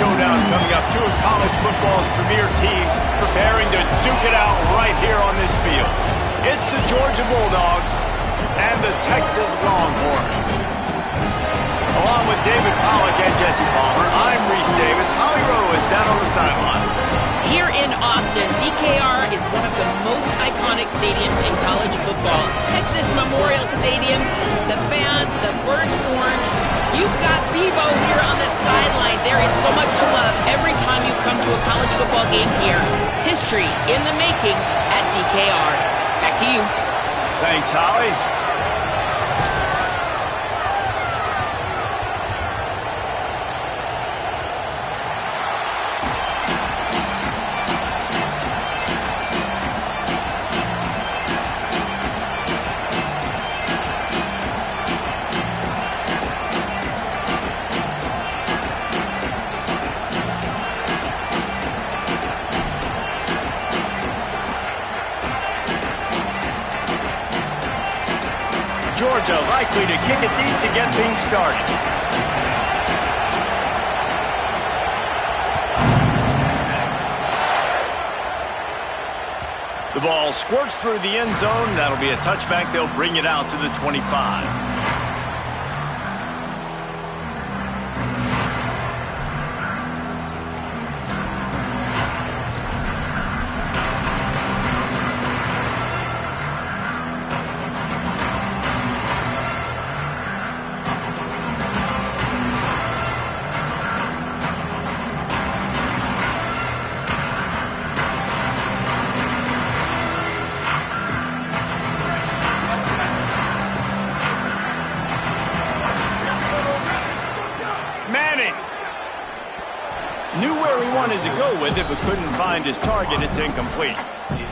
showdown coming up. Two of college football's premier teams preparing to duke it out right here on this field. It's the Georgia Bulldogs and the Texas Longhorns. Along with David Pollack and Jesse Palmer, I'm Reese Davis. Holly Rowe is down on the sideline. Here in Austin, DKR is one of the most iconic stadiums in college football. Texas Memorial Stadium, the fans, the burnt orange. You've got Bevo here on the sideline. There is so much love every time you come to a college football game here. History in the making at DKR. Back to you. Thanks, Holly. Georgia likely to kick it deep to get things started. The ball squirts through the end zone. That'll be a touchback. They'll bring it out to the 25. Knew where he wanted to go with it, but couldn't find his target. It's incomplete.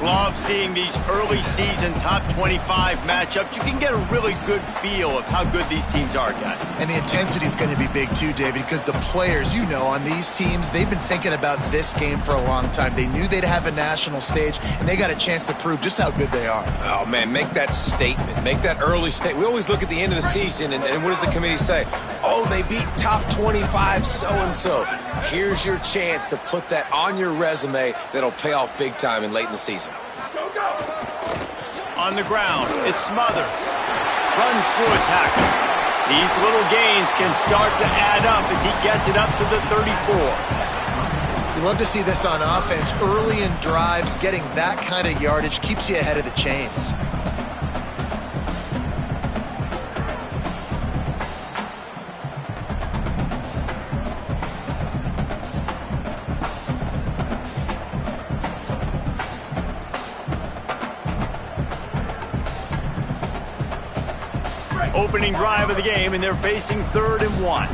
Love seeing these early season top 25 matchups. You can get a really good feel of how good these teams are, guys. And the intensity is going to be big too, David, because the players, you know, on these teams, they've been thinking about this game for a long time. They knew they'd have a national stage, and they got a chance to prove just how good they are. Oh, man, make that statement. Make that early statement. We always look at the end of the season, and what does the committee say? Oh, they beat top 25 so-and-so. Here's your chance to put that on your resume that'll pay off big time and late in the season. On the ground, it's Smothers. Runs through a tackle. These little gains can start to add up as he gets it up to the 34. You love to see this on offense. Early in drives, getting that kind of yardage keeps you ahead of the chains. Opening drive of the game, and they're facing 3rd and 1.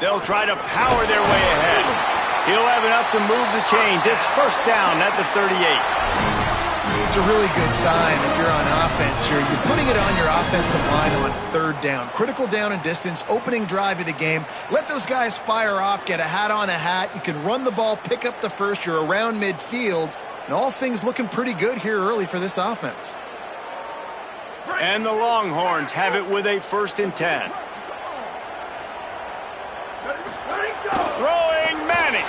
They'll try to power their way ahead. He'll have enough to move the chains. It's first down at the 38. It's a really good sign if you're on offense here. You're putting it on your offensive line on 3rd down. Critical down and distance, opening drive of the game. Let those guys fire off, get a hat on a hat. You can run the ball, pick up the first. You're around midfield. And all things looking pretty good here early for this offense. And the Longhorns have it with a 1st and 10. Throwing Manning.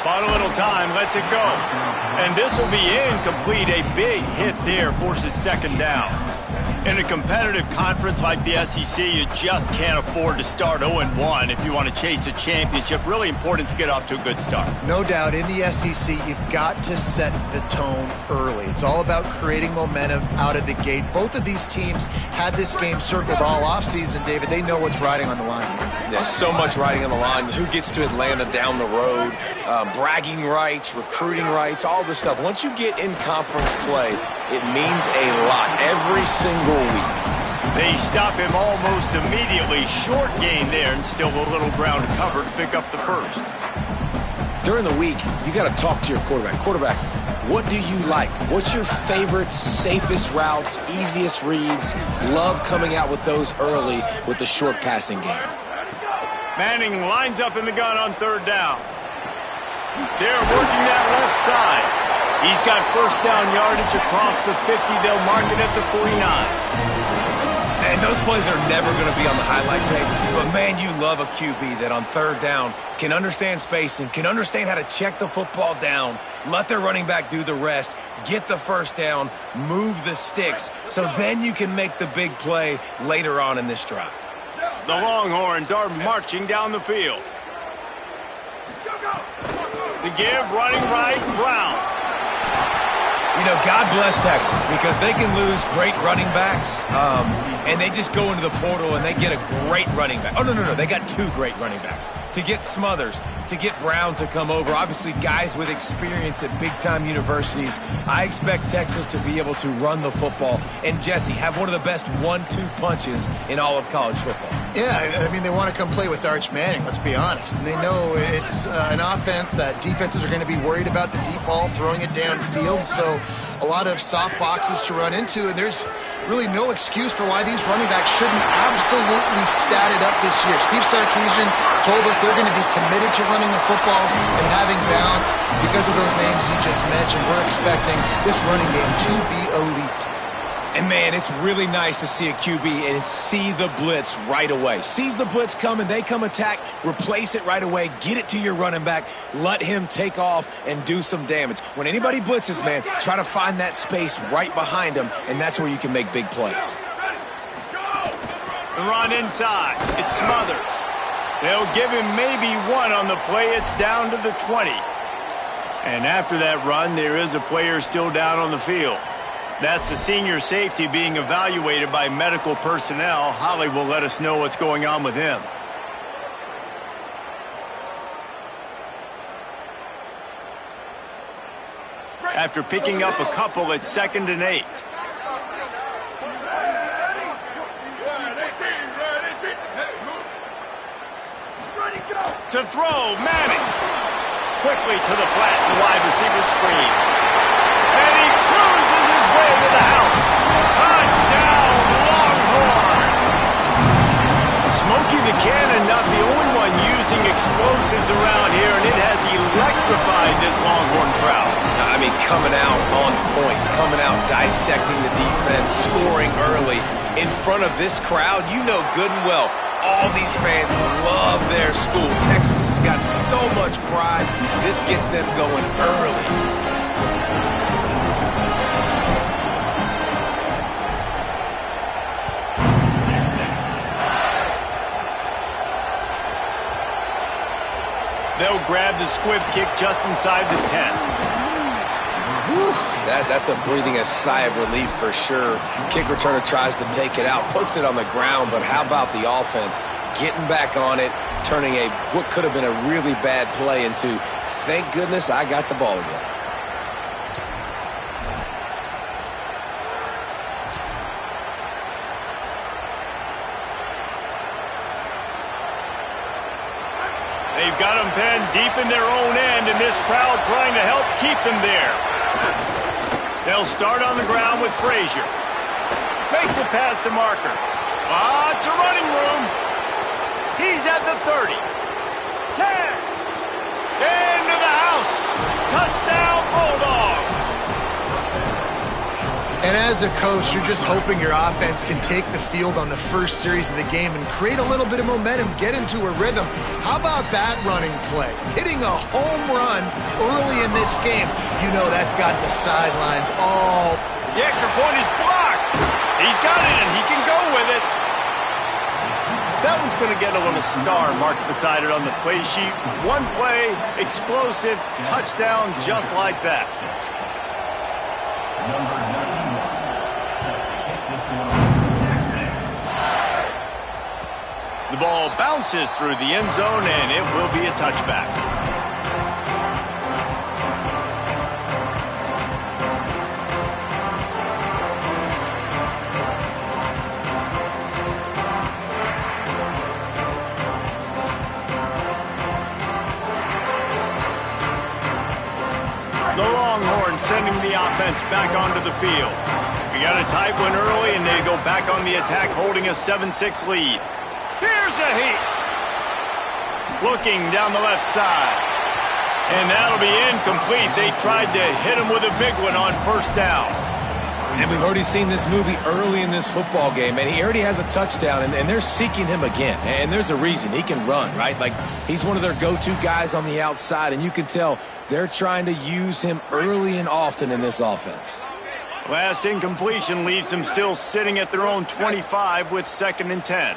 Bought a little time, lets it go. And this will be incomplete. A big hit there forces 2nd down. In a competitive conference like the SEC, you just can't afford to start 0-1 if you want to chase a championship. Really important to get off to a good start. No doubt, in the SEC, you've got to set the tone early. It's all about creating momentum out of the gate. Both of these teams had this game circled all offseason, David. They know what's riding on the line. There's so much riding on the line. Who gets to Atlanta down the road? Bragging rights, recruiting rights, all this stuff. Once you get in conference play, it means a lot every single week. They stop him almost immediately. Short gain there, and still a little ground to cover to pick up the 1st. During the week, you got to talk to your quarterback. Quarterback, what do you like? What's your favorite, safest routes, easiest reads? Love coming out with those early with the short passing game. Manning lines up in the gun on 3rd down. They're working that left side. He's got first down yardage across the 50. They'll mark it at the 49. And those plays are never going to be on the highlight tapes, but man, you love a QB that on third down can understand spacing, can understand how to check the football down, let their running back do the rest, get the first down, move the sticks, so then you can make the big play later on in this drive. The Longhorns are marching down the field. The give, running right, Brown. You know, God bless Texas because they can lose great running backs, and they just go into the portal and they get a great running back. Oh, no. They got two great running backs. To get Smothers, to get Brown to come over, obviously guys with experience at big-time universities. I expect Texas to be able to run the football and, Jesse, have one of the best 1-2 punches in all of college football. Yeah, I mean, they want to come play with Arch Manning, let's be honest. And they know it's an offense that defenses are going to be worried about the deep ball, throwing it downfield. So a lot of soft boxes to run into, and there's really no excuse for why these running backs shouldn't absolutely stat it up this year. Steve Sarkisian told us they're going to be committed to running the football and having balance because of those names you just mentioned. We're expecting this running game to be elite. And, man, it's really nice to see a QB and see the blitz right away. Sees the blitz coming, they come attack, replace it right away, get it to your running back, let him take off and do some damage. When anybody blitzes, man, try to find that space right behind them, and that's where you can make big plays. The run inside. It's Smothers. They'll give him maybe one on the play. It's down to the 20. And after that run, there is a player still down on the field. That's the senior safety being evaluated by medical personnel. Holly will let us know what's going on with him. After picking up a couple at 2nd and 8. To throw, Manning. Quickly to the flat, the wide receiver screen. And he cruises his way to the house. Touchdown, Longhorn. Smokey the Cannon, not the only one using explosives around here, and it has electrified this Longhorn crowd. I mean, coming out on point, coming out dissecting the defense, scoring early. In front of this crowd, you know good and well, all these fans love their school. Texas has got so much pride. This gets them going early. They'll grab the squib kick just inside the 10. Whew, that's a breathing a sigh of relief for sure. Kick returner tries to take it out, puts it on the ground, but how about the offense getting back on it, turning what could have been a really bad play into, thank goodness I got the ball again. They've got them pinned deep in their own end, and this crowd trying to help keep them there. They'll start on the ground with Frazier. Makes it past the marker. It's a running room. He's at the 30. 10. Into the house. Touchdown, Bulldogs. And as a coach, you're just hoping your offense can take the field on the first series of the game and create a little bit of momentum, get into a rhythm. How about that running play? Hitting a home run early in this game. You know that's got the sidelines all... The extra point is blocked. He's got it, and he can go with it. That one's going to get a little star marked beside it on the play sheet. One play, explosive, touchdown, just like that. The ball bounces through the end zone, and it will be a touchback. The Longhorns sending the offense back onto the field. We got a tight one early, and they go back on the attack, holding a 7-6 lead. Here's a heat. Looking down the left side. And that'll be incomplete. They tried to hit him with a big one on first down. And we've already seen this movie early in this football game, and he already has a touchdown, and they're seeking him again. And there's a reason. He can run, right? Like, he's one of their go-to guys on the outside, and you can tell they're trying to use him early and often in this offense. Last incompletion leaves them still sitting at their own 25 with 2nd and 10.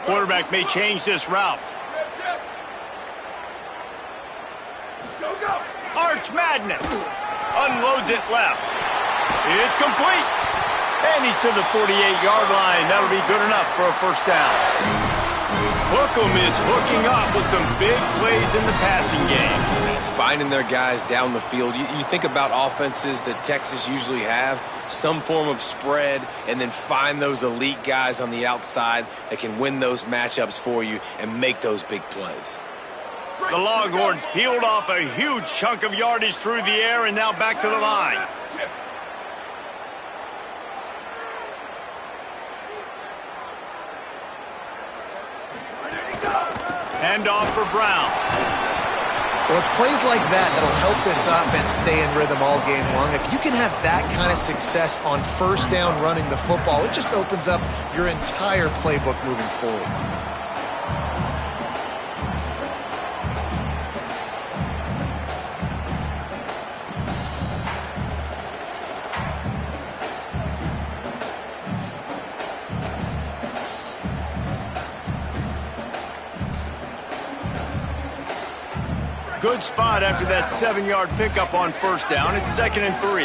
Quarterback may change this route. Arch Madness. Unloads it left. It's complete. And he's to the 48-yard line. That'll be good enough for a first down. Hookem is hooking up with some big plays in the passing game. Finding their guys down the field. You think about offenses that Texas usually have, some form of spread, and then find those elite guys on the outside that can win those matchups for you and make those big plays. The Longhorns peeled off a huge chunk of yardage through the air and now back to the line. Hand off for Brown. Well, it's plays like that that'll help this offense stay in rhythm all game long. If you can have that kind of success on first down running the football, it just opens up your entire playbook moving forward. Good spot after that 7-yard pickup on first down. It's 2nd and 3.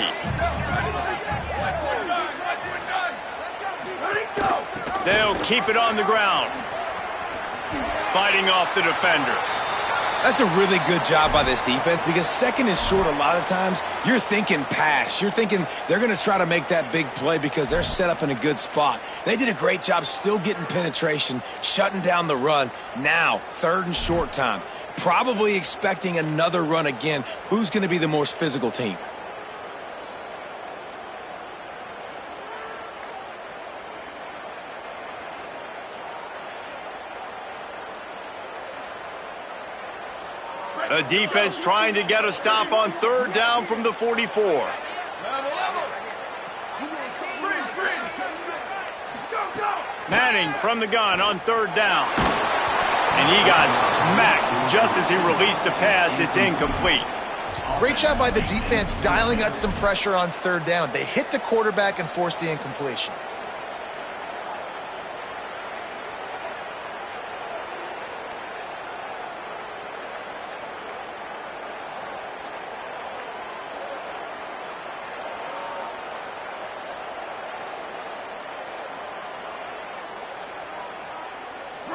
They'll keep it on the ground. Fighting off the defender. That's a really good job by this defense because 2nd and short, a lot of times, you're thinking pass. You're thinking they're going to try to make that big play because they're set up in a good spot. They did a great job still getting penetration, shutting down the run. Now, 3rd and short time. Probably expecting another run again. Who's going to be the most physical team? The defense trying to get a stop on 3rd down from the 44. Manning from the gun on 3rd down. And he got smacked just as he released the pass. It's incomplete. Great job by the defense dialing up some pressure on 3rd down. They hit the quarterback and forced the incompletion.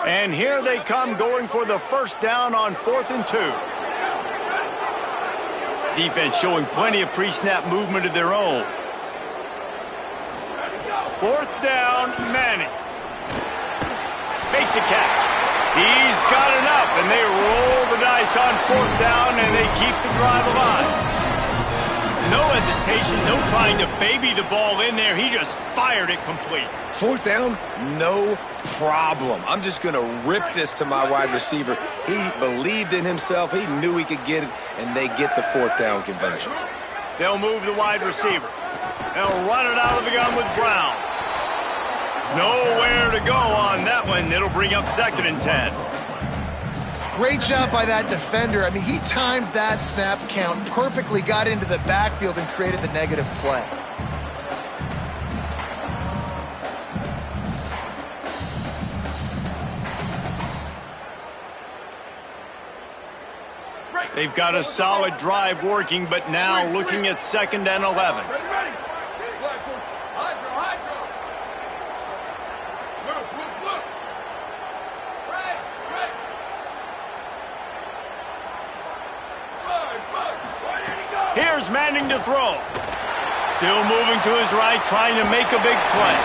And here they come going for the first down on 4th and 2. Defense showing plenty of pre-snap movement of their own. 4th down, Manning. Makes a catch. He's got enough, and they roll the dice on 4th down, and they keep the drive alive. No hesitation, no trying to baby the ball in there. He just fired it complete. 4th down, no problem. I'm just going to rip this to my wide receiver. He believed in himself. He knew he could get it, and they get the 4th down conversion. They'll move the wide receiver. They'll run it out of the gun with Brown. Nowhere to go on that one. It'll bring up 2nd and 10. Great job by that defender. I mean, he timed that snap count perfectly, got into the backfield, and created the negative play. They've got a solid drive working, but now looking at 2nd and 11. Here's Manning to throw. Still moving to his right, trying to make a big play.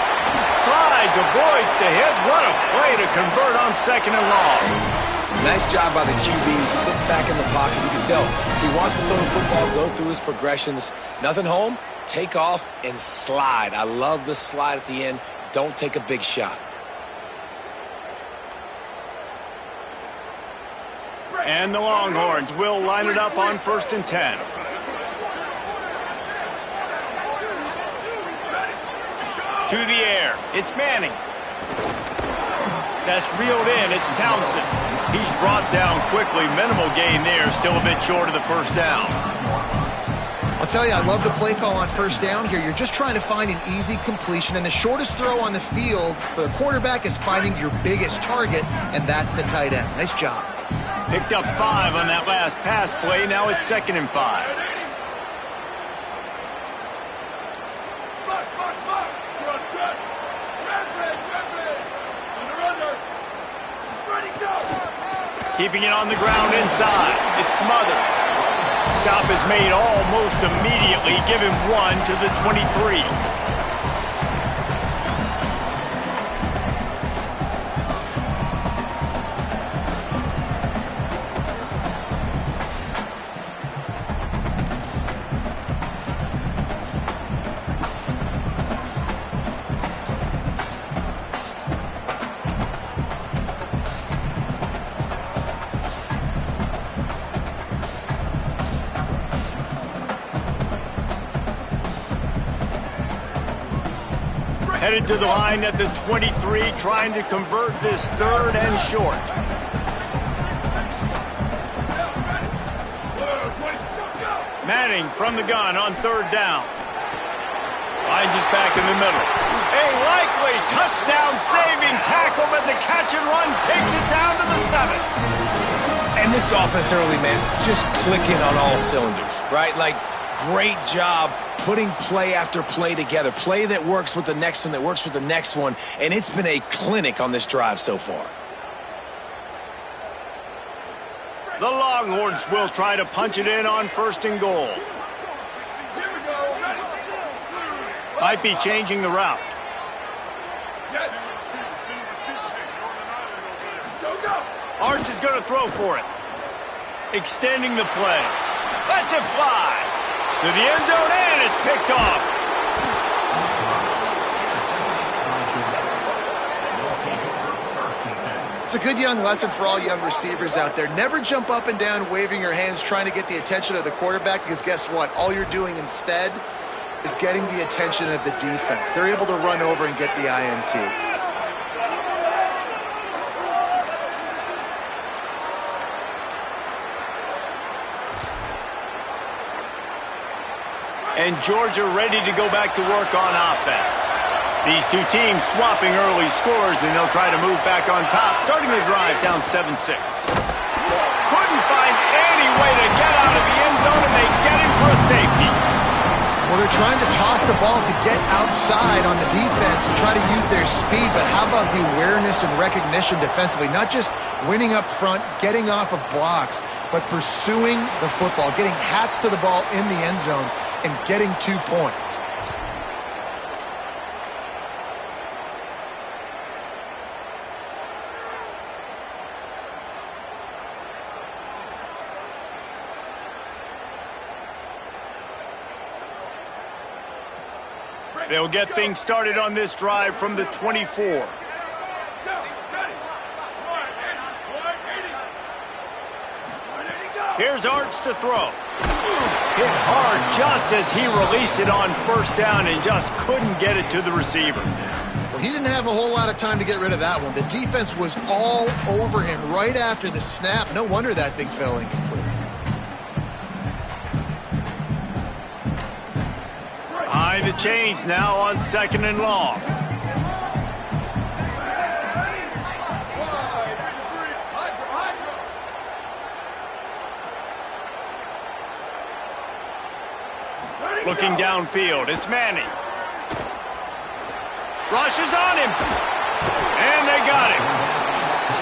Slides, avoids the hit. What a play to convert on 2nd and long. Nice job by the QB, sit back in the pocket. You can tell he wants to throw the football, go through his progressions. Nothing home, take off and slide. I love the slide at the end. Don't take a big shot. And the Longhorns will line it up on 1st and 10. To the air, it's Manning. That's reeled in, it's Townsend. He's brought down quickly, minimal gain there, still a bit short of the first down. I'll tell you, I love the play call on 1st down here. You're just trying to find an easy completion, and the shortest throw on the field for the quarterback is finding your biggest target, and that's the tight end. Nice job. Picked up 5 on that last pass play, now it's 2nd and 5. Keeping it on the ground inside. It's Smothers. Stop is made almost immediately. Give him 1 to the 23. Headed to the line at the 23, trying to convert this 3rd and short. Manning from the gun on 3rd down. Lines is back in the middle. A likely touchdown-saving tackle, but the catch and run takes it down to the 7. And this offense early, man, just clicking on all cylinders, right? Like, great job putting play after play together. Play that works with the next one, that works with the next one. And it's been a clinic on this drive so far. The Longhorns will try to punch it in on 1st and goal. Might be changing the route. Arch is going to throw for it. Extending the play. Lets it fly. To the end zone, and it's picked off. It's a good young lesson for all young receivers out there. Never jump up and down waving your hands trying to get the attention of the quarterback, because guess what? All you're doing instead is getting the attention of the defense. They're able to run over and get the INT. And Georgia ready to go back to work on offense. These two teams swapping early scores, and they'll try to move back on top, starting the drive down 7-6. Couldn't find any way to get out of the end zone, and they get him for a safety. Well, they're trying to toss the ball to get outside on the defense and try to use their speed, but how about the awareness and recognition defensively? Not just winning up front, getting off of blocks, but pursuing the football, getting hats to the ball in the end zone, and getting 2 points. They'll get things started on this drive from the 24. Here's Arch to throw. Hit hard just as he released it on 1st down and just couldn't get it to the receiver. Well, he didn't have a whole lot of time to get rid of that one. The defense was all over him right after the snap. No wonder that thing fell incomplete. Behind the chains now on 2nd and long. Looking downfield, it's Manning. Rush is on him. And they got him.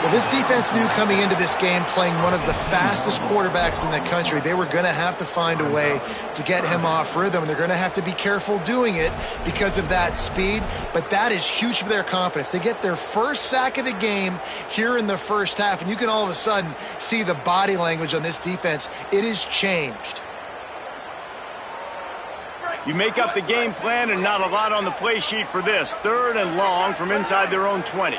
Well, this defense knew coming into this game, playing one of the fastest quarterbacks in the country, they were going to have to find a way to get him off rhythm. They're going to have to be careful doing it because of that speed, but that is huge for their confidence. They get their first sack of the game here in the first half, and you can all of a sudden see the body language on this defense. It is changed. You make up the game plan and not a lot on the play sheet for this. 3rd and long from inside their own 20.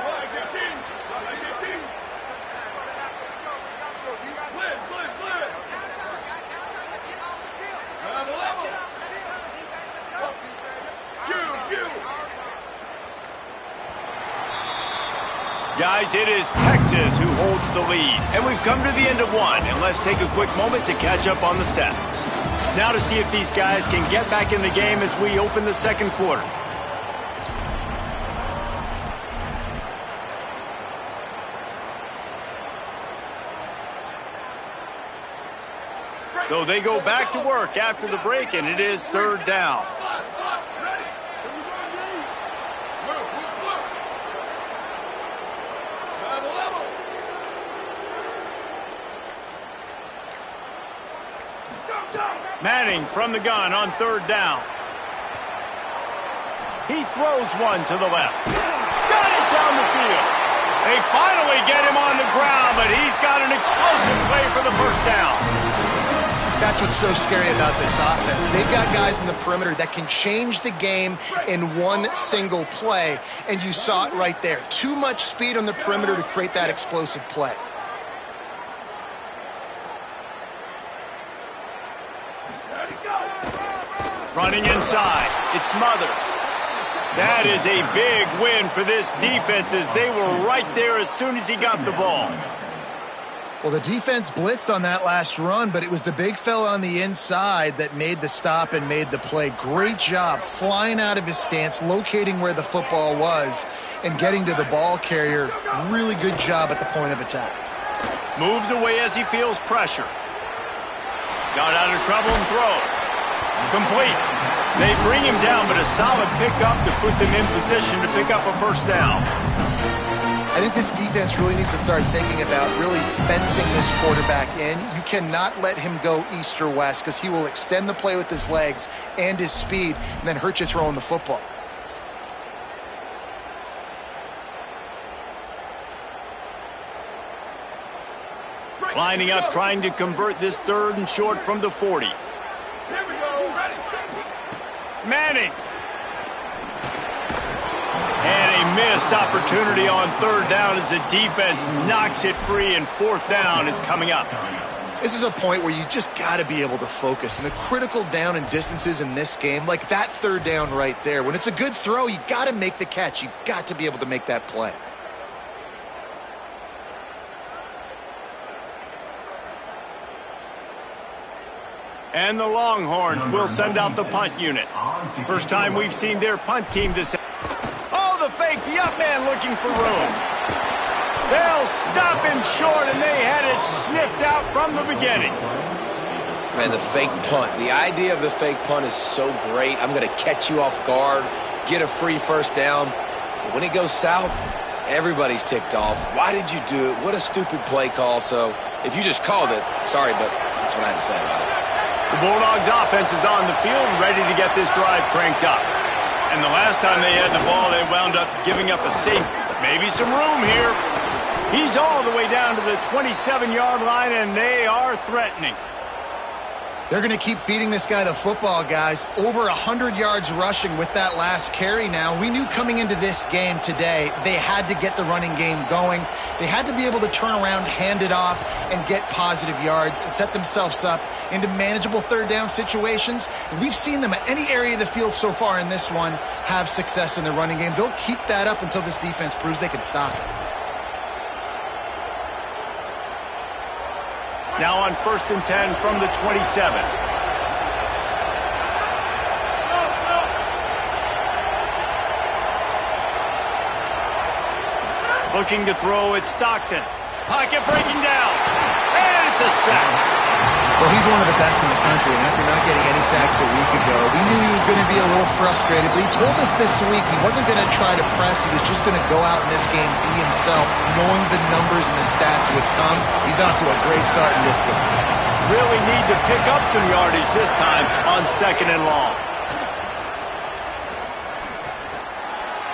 Guys, it is Texas who holds the lead. And we've come to the end of one. And let's take a quick moment to catch up on the stats. Now to see if these guys can get back in the game as we open the second quarter. So they go back to work after the break, and it is 3rd down. Manning from the gun on 3rd down. He throws one to the left. Got it down the field. They finally get him on the ground, but he's got an explosive play for the first down. That's what's so scary about this offense. They've got guys in the perimeter that can change the game in one single play, and you saw it right there. Too much speed on the perimeter to create that explosive play. Running inside, it's Smothers. That is a big win for this defense as they were right there as soon as he got the ball. Well, the defense blitzed on that last run, but it was the big fella on the inside that made the stop and made the play. Great job flying out of his stance, locating where the football was, and getting to the ball carrier. Really good job at the point of attack. Moves away as he feels pressure. Got out of trouble and throws. Complete. They bring him down, but a solid pickup to put them in position to pick up a first down. I think this defense really needs to start thinking about really fencing this quarterback in. You cannot let him go east or west because he will extend the play with his legs and his speed and then hurt you throwing the football. Lining up, trying to convert this 3rd and short from the 40. Manning. And a missed opportunity on 3rd down as the defense knocks it free, and 4th down is coming up. This is a point where you just got to be able to focus. And the critical down and distances in this game, like that 3rd down right there, when it's a good throw, you got to make the catch. You've got to be able to make that play. And the Longhorns will send out the punt unit. First time we've seen their punt team this. Oh, the fake, the up man looking for room. They'll stop him short, and they had it sniffed out from the beginning. Man, the fake punt. The idea of the fake punt is so great. I'm going to catch you off guard, get a free first down. But when it goes south, everybody's ticked off. Why did you do it? What a stupid play call. So if you just called it, sorry, but that's what I had to say about it. The Bulldogs offense is on the field, ready to get this drive cranked up. And the last time they had the ball, they wound up giving up a safety. Maybe some room here. He's all the way down to the 27-yard line, and they are threatening. They're going to keep feeding this guy the football, guys. Over 100 yards rushing with that last carry now. We knew coming into this game today, they had to get the running game going. They had to be able to turn around, hand it off, and get positive yards and set themselves up into manageable 3rd down situations. And we've seen them at any area of the field so far in this one have success in the running game. They'll keep that up until this defense proves they can stop it. Now on 1st and 10 from the 27. Looking to throw at Stockton. Pocket breaking down. And it's a sack. Well, he's one of the best in the country, and after not getting any sacks a week ago, we knew he was going going to be a little frustrated, but he told us this week he wasn't going to try to press. He was just going to go out in this game, be himself, knowing the numbers and the stats would come. He's off to a great start in this game. Really need to pick up some yardage this time on 2nd and long.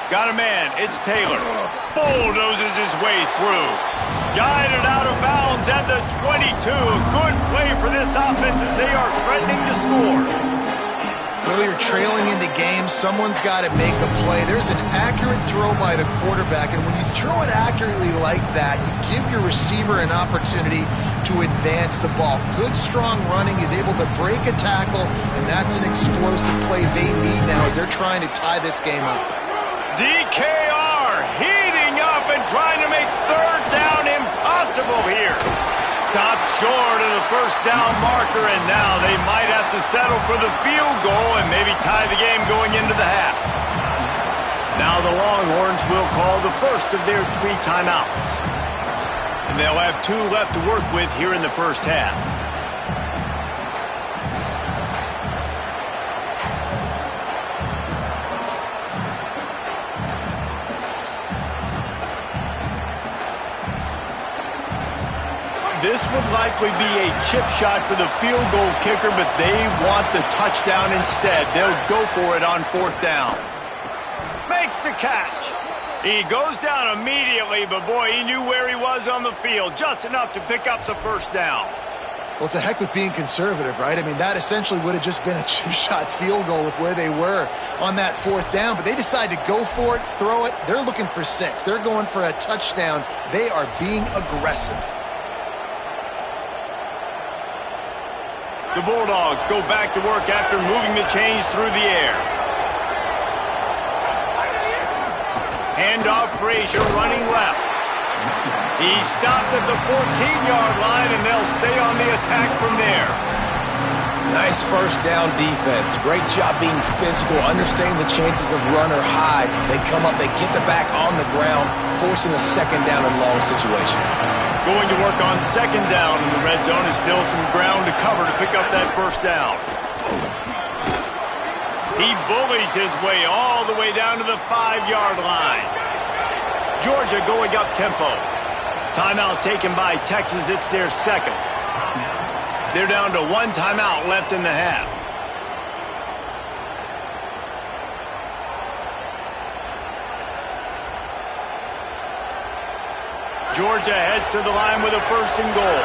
Got a man. It's Taylor. Bulldozes his way through. Guided out of bounds at the 22. Good play for this offense as they are threatening to score. Well, you're trailing in the game. Someone's got to make a play. There's an accurate throw by the quarterback, and when you throw it accurately like that, you give your receiver an opportunity to advance the ball. Good, strong running. He's able to break a tackle, and that's an explosive play they need now as they're trying to tie this game up. DKR heating up and trying to make 3rd down impossible here. Stopped short of the 1st down marker, and now they might have to settle for the field goal and maybe tie the game going into the half. Now the Longhorns will call the first of their 3 timeouts. And they'll have 2 left to work with here in the 1st half. This would likely be a chip shot for the field goal kicker, but they want the touchdown instead. They'll go for it on 4th down. Makes the catch. He goes down immediately, but boy, he knew where he was on the field. Just enough to pick up the 1st down. Well, it's a heck with being conservative, right? I mean, that essentially would have just been a chip shot field goal with where they were on that 4th down, but they decide to go for it, throw it. They're looking for 6. They're going for a touchdown. They are being aggressive. The Bulldogs go back to work after moving the chains through the air. Handoff, Frazier running left. He's stopped at the 14-yard line, and they'll stay on the attack from there. Nice 1st down defense. Great job being physical, understanding the chances of run or hide. They come up, they get the back on the ground, forcing a 2nd down and long situation. Going to work on 2nd down in the red zone. Is still some ground to cover to pick up that 1st down. He bullies his way all the way down to the 5-yard line. Georgia going up tempo. Timeout taken by Texas. It's their 2nd. They're down to 1 timeout left in the half. Georgia heads to the line with a 1st and goal.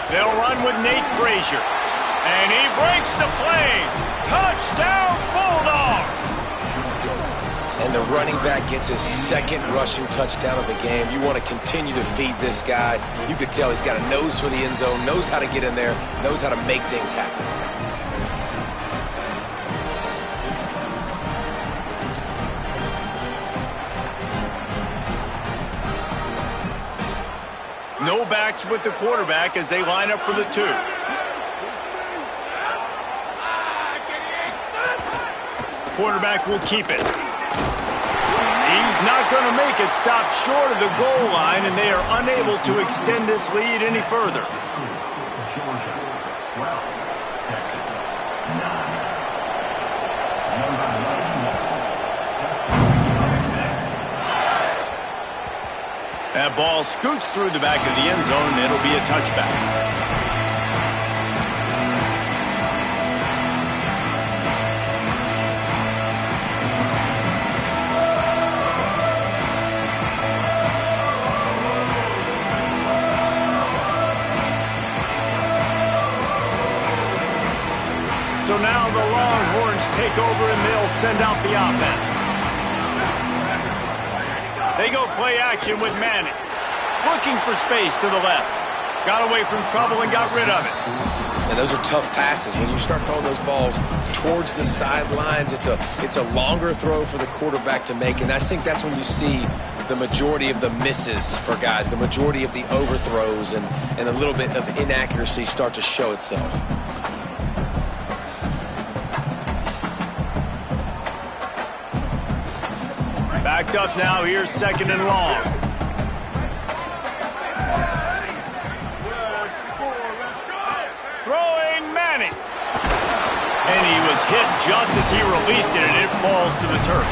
They'll run with Nate Frazier. And he breaks the play. Touchdown, Bulldogs! And the running back gets his 2nd rushing touchdown of the game. You want to continue to feed this guy. You could tell he's got a nose for the end zone, knows how to get in there, knows how to make things happen. No backs with the quarterback as they line up for the 2. Quarterback will keep it. He's not going to make it. Stopped short of the goal line, and they are unable to extend this lead any further. That ball scoots through the back of the end zone, and it'll be a touchback. So now the Longhorns take over, and they'll send out the offense. They go play action with Manning. Looking for space to the left. Got away from trouble and got rid of it. And those are tough passes. When you start throwing those balls towards the sidelines, it's a longer throw for the quarterback to make. And I think that's when you see the majority of the misses for guys, the majority of the overthrows and a little bit of inaccuracy start to show itself. Backed up now, here's 2nd and long. hit just as he released it, and it falls to the turf.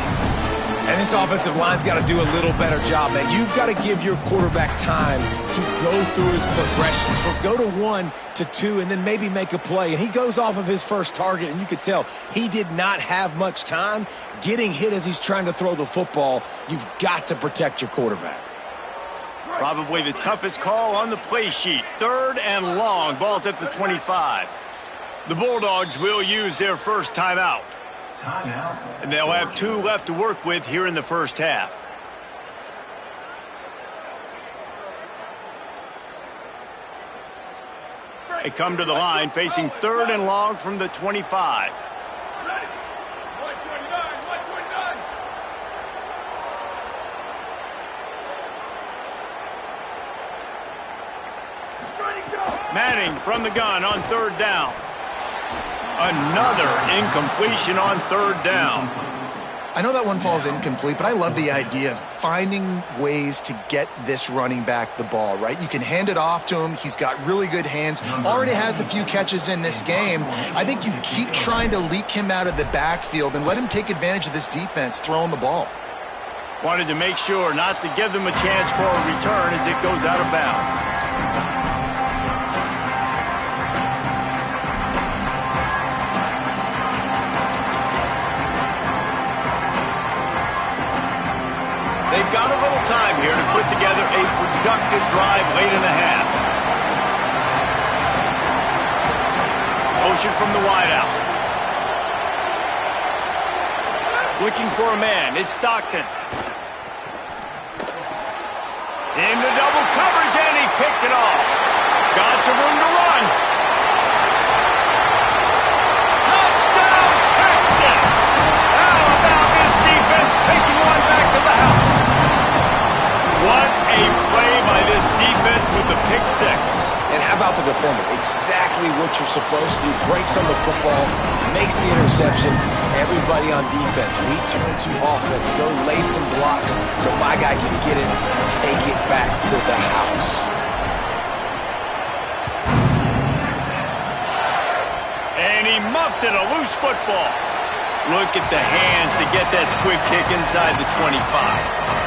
And this offensive line's got to do a little better job, man. You've got to give your quarterback time to go through his progressions, from go to 1 to 2, and then maybe make a play. And he goes off of his first target, and you could tell he did not have much time getting hit as he's trying to throw the football. You've got to protect your quarterback. Probably the toughest call on the play sheet. 3rd and long. Ball's at the 25. The Bulldogs will use their first timeout. And they'll have 2 left to work with here in the first half. They come to the line facing 3rd and long from the 25. Manning from the gun on 3rd down. Another incompletion on 3rd down. I know that one falls incomplete, but I love the idea of finding ways to get this running back the ball, right? You can hand it off to him. He's got really good hands. Already has a few catches in this game. I think you keep trying to leak him out of the backfield and let him take advantage of this defense throwing the ball. Wanted to make sure not to give them a chance for a return as it goes out of bounds. They've got a little time here to put together a productive drive late in the half. Motion from the wideout. Looking for a man. It's Stockton. Into double coverage, and he picked it off. Got some room to run. Touchdown, Texans! How about this defense taking one back to the house? What a play by this defense with the pick 6. And how about the defender? Exactly what you're supposed to do. Breaks on the football, makes the interception. Everybody on defense, we turn to offense. Go lay some blocks so my guy can get it and take it back to the house. And he muffs it, a loose football. Look at the hands to get that squib kick inside the 25.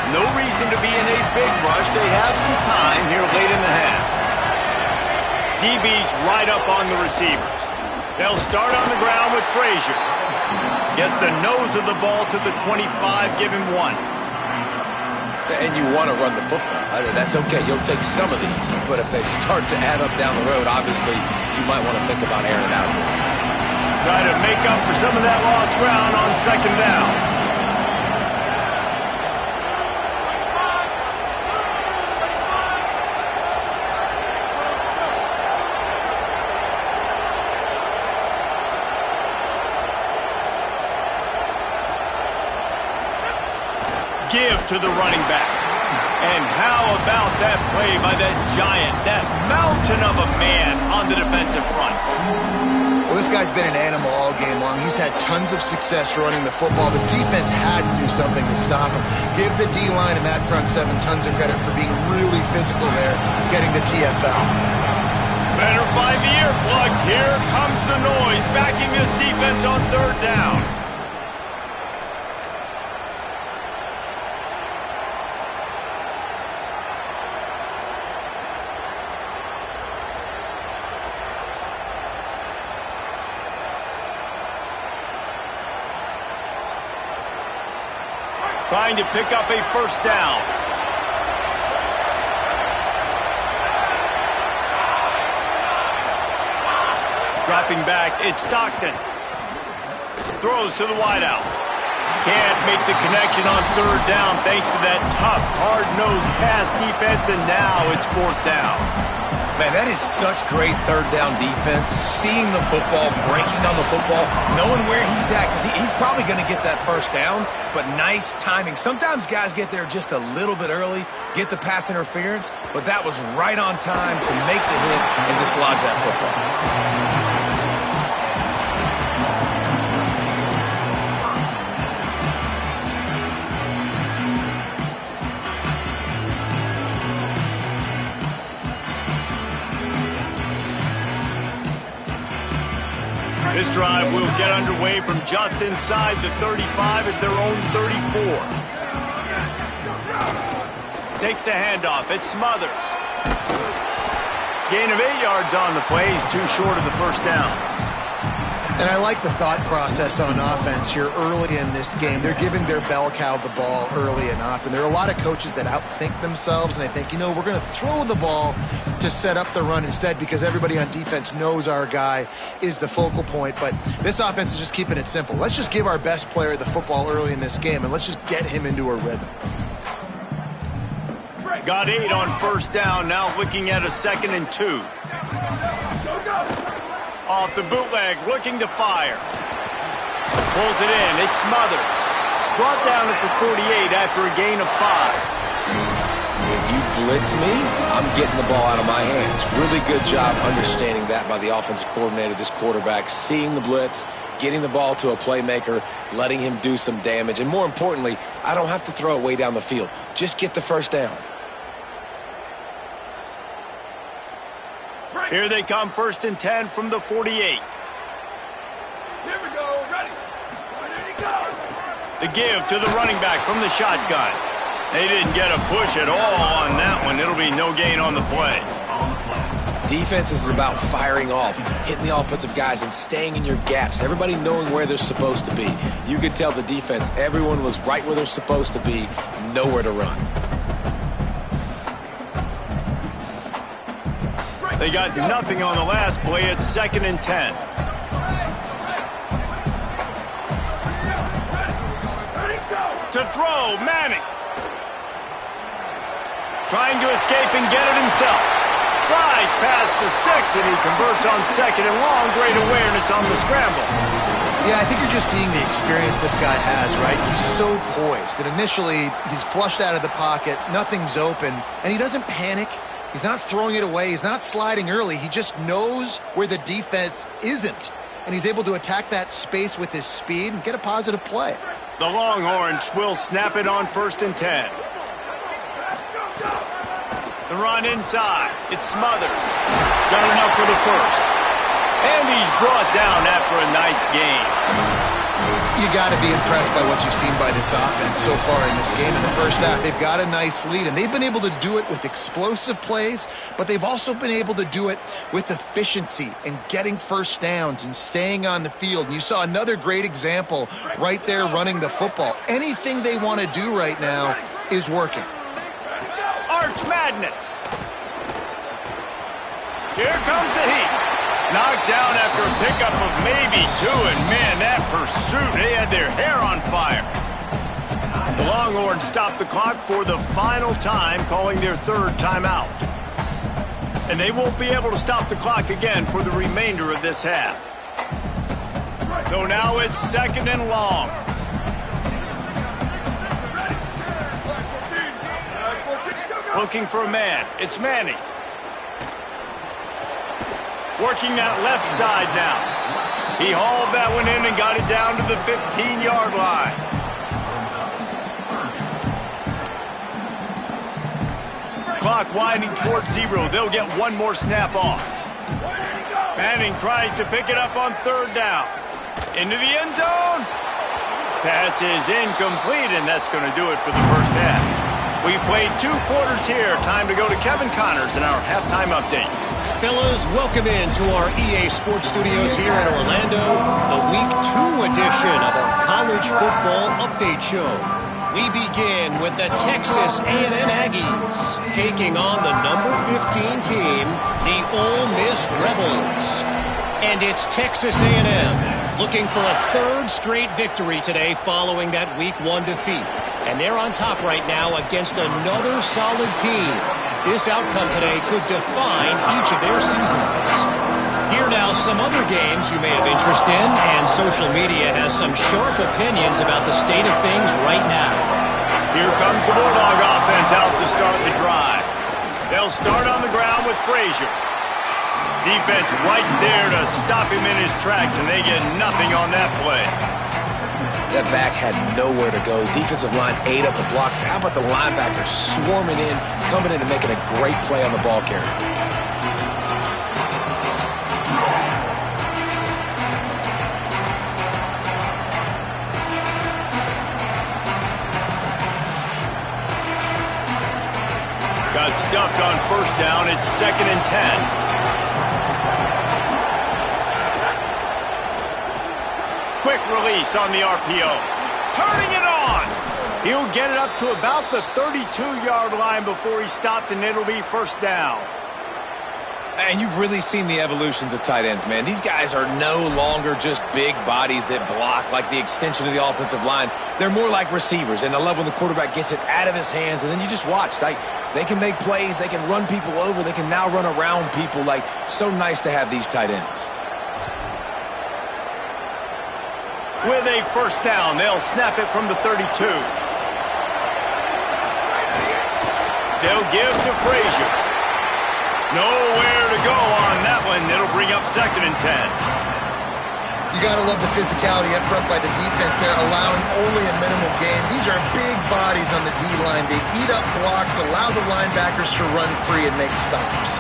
No reason to be in a big rush. They have some time here late in the half. DB's right up on the receivers. They'll start on the ground with Frazier. Gets the nose of the ball to the 25, give him 1. And you want to run the football. That's okay. You'll take some of these. But if they start to add up down the road, obviously, you might want to think about airing it out. Try to make up for some of that lost ground on 2nd down. Give to the running back. And how about that play by that giant, that mountain of a man on the defensive front? Well, this guy's been an animal all game long. He's had tons of success running the football. The defense had to do something to stop him. Give the D-line and that front 7 tons of credit for being really physical there, getting the TFL. Better find the earplugs. Here comes the noise, backing this defense on 3rd down. Trying to pick up a first down. Dropping back, it's Stockton. Throws to the wideout. Can't make the connection on 3rd down thanks to that tough, hard-nosed pass defense, and now it's 4th down. Man, that is such great 3rd down defense. Seeing the football, breaking on the football, knowing where he's at, because he's probably going to get that first down, but nice timing. Sometimes guys get there just a little bit early, get the pass interference, but that was right on time to make the hit and dislodge that football. This drive will get underway from just inside the 35 at their own 34. Takes the handoff. It's Smothers. Gain of 8 yards on the play. He's too short of the first down. And I like the thought process on offense here early in this game. They're giving their bell cow the ball early and often. There are a lot of coaches that outthink themselves, and they think, we're going to throw the ball to set up the run instead because everybody on defense knows our guy is the focal point. But this offense is just keeping it simple. Let's just give our best player the football early in this game, and let's just get him into a rhythm. Got 8 on first down, now looking at a 2nd and 2. Off the bootleg, looking to fire. Pulls it in, it's Smothers. Brought down at the 48 after a gain of 5. If you blitz me, I'm getting the ball out of my hands. Really good job understanding that by the offensive coordinator, this quarterback, seeing the blitz, getting the ball to a playmaker, letting him do some damage. And more importantly, I don't have to throw it way down the field. Just get the first down. Here they come, 1st and 10 from the 48. Here we go, ready. Ready to go. The give to the running back from the shotgun. They didn't get a push at all on that one. It'll be no gain on the play. Defense is about firing off, hitting the offensive guys and staying in your gaps. Everybody knowing where they're supposed to be. You could tell the defense, everyone was right where they're supposed to be, nowhere to run. They got nothing on the last play. It's 2nd and 10. To throw, Manning. Trying to escape and get it himself. Slides past the sticks, and he converts on 2nd and long. Great awareness on the scramble. Yeah, I think you're just seeing the experience this guy has, right? He's so poised that initially he's flushed out of the pocket, nothing's open, and he doesn't panic. He's not throwing it away. He's not sliding early. He just knows where the defense isn't. And he's able to attack that space with his speed and get a positive play. The Longhorns will snap it on 1st and 10. The run inside. It's Smothers. Got enough for the first. And he's brought down after a nice gain. You got to be impressed by what you've seen by this offense so far in this game. In the first half, they've got a nice lead, and they've been able to do it with explosive plays, but they've also been able to do it with efficiency and getting first downs and staying on the field. And you saw another great example right there running the football. Anything they want to do right now is working. Arch Madness. Here comes the heat. Knocked down after a pickup of maybe 2, and man, that pursuit, they had their hair on fire. The Longhorns stopped the clock for the final time, calling their 3rd timeout. And they won't be able to stop the clock again for the remainder of this half. So now it's 2nd and long. Looking for a man. It's Manning. Working that left side now. He hauled that one in and got it down to the 15-yard line. Clock winding towards 0. They'll get one more snap off. Manning tries to pick it up on 3rd down. Into the end zone. Pass is incomplete, and that's going to do it for the first half. We've played 2 quarters here. Time to go to Kevin Connors in our halftime update. Fellas, welcome in to our EA Sports Studios here in Orlando, the Week 2 edition of our College Football Update Show. We begin with the Texas A&M Aggies taking on the number 15 team, the Ole Miss Rebels. And it's Texas A&M looking for a 3rd straight victory today following that Week 1 defeat. And they're on top right now against another solid team. This outcome today could define each of their seasons. Here now, some other games you may have interest in, and social media has some sharp opinions about the state of things right now. Here comes the Bulldog offense out to start the drive. They'll start on the ground with Frazier. Defense right there to stop him in his tracks, and they get nothing on that play. That back had nowhere to go. Defensive line ate up the blocks. But how about the linebacker swarming in, coming in and making a great play on the ball carrier? left on first down. It's 2nd and 10. Quick release on the RPO. Turning it on. He'll get it up to about the 32-yard line before he's stopped, and it'll be first down. And you've really seen the evolutions of tight ends, man. These guys are no longer just big bodies that block like the extension of the offensive line. They're more like receivers, and I love when the quarterback gets it out of his hands, and then you just watch. Like, they can make plays. They can run people over. They can now run around people. Like, so nice to have these tight ends. With a first down, they'll snap it from the 32. They'll give to Frazier. Nowhere to go on that one. It'll bring up 2nd and 10. You got to love the physicality up front by the defense. They're allowing only a minimal gain. These are big bodies on the D-line. They eat up blocks, allow the linebackers to run free and make stops.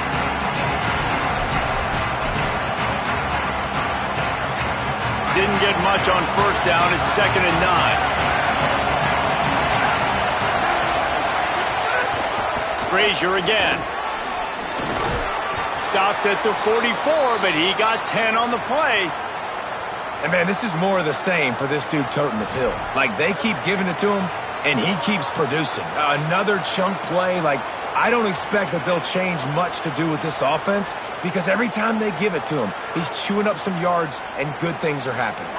Didn't get much on first down. It's 2nd and 9. Frazier again. Stopped at the 44, but he got 10 on the play. And, man, this is more of the same for this dude toting the pill. Like, they keep giving it to him, and he keeps producing. Another chunk play. Like, I don't expect that they'll change much to do with this offense because every time they give it to him, he's chewing up some yards, and good things are happening.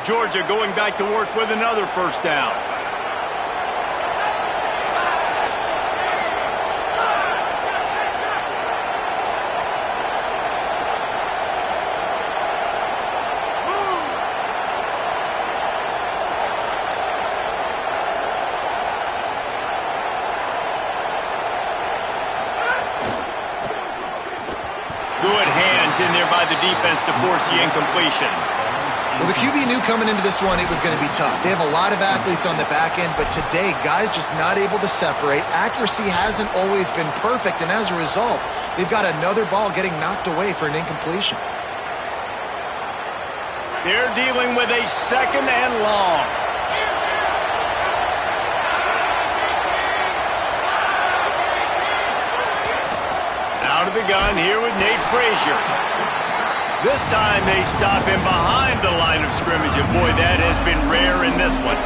Georgia going back to work with another first down. Good hands in there by the defense to force the incompletion. Well, the QB knew coming into this one it was going to be tough. They have a lot of athletes on the back end, but today, guys just not able to separate. Accuracy hasn't always been perfect, and as a result, they've got another ball getting knocked away for an incompletion. They're dealing with a 2nd and long. Out of the gun here with Nate Frazier. This time they stop him behind the line of scrimmage, and boy, that has been rare in this one.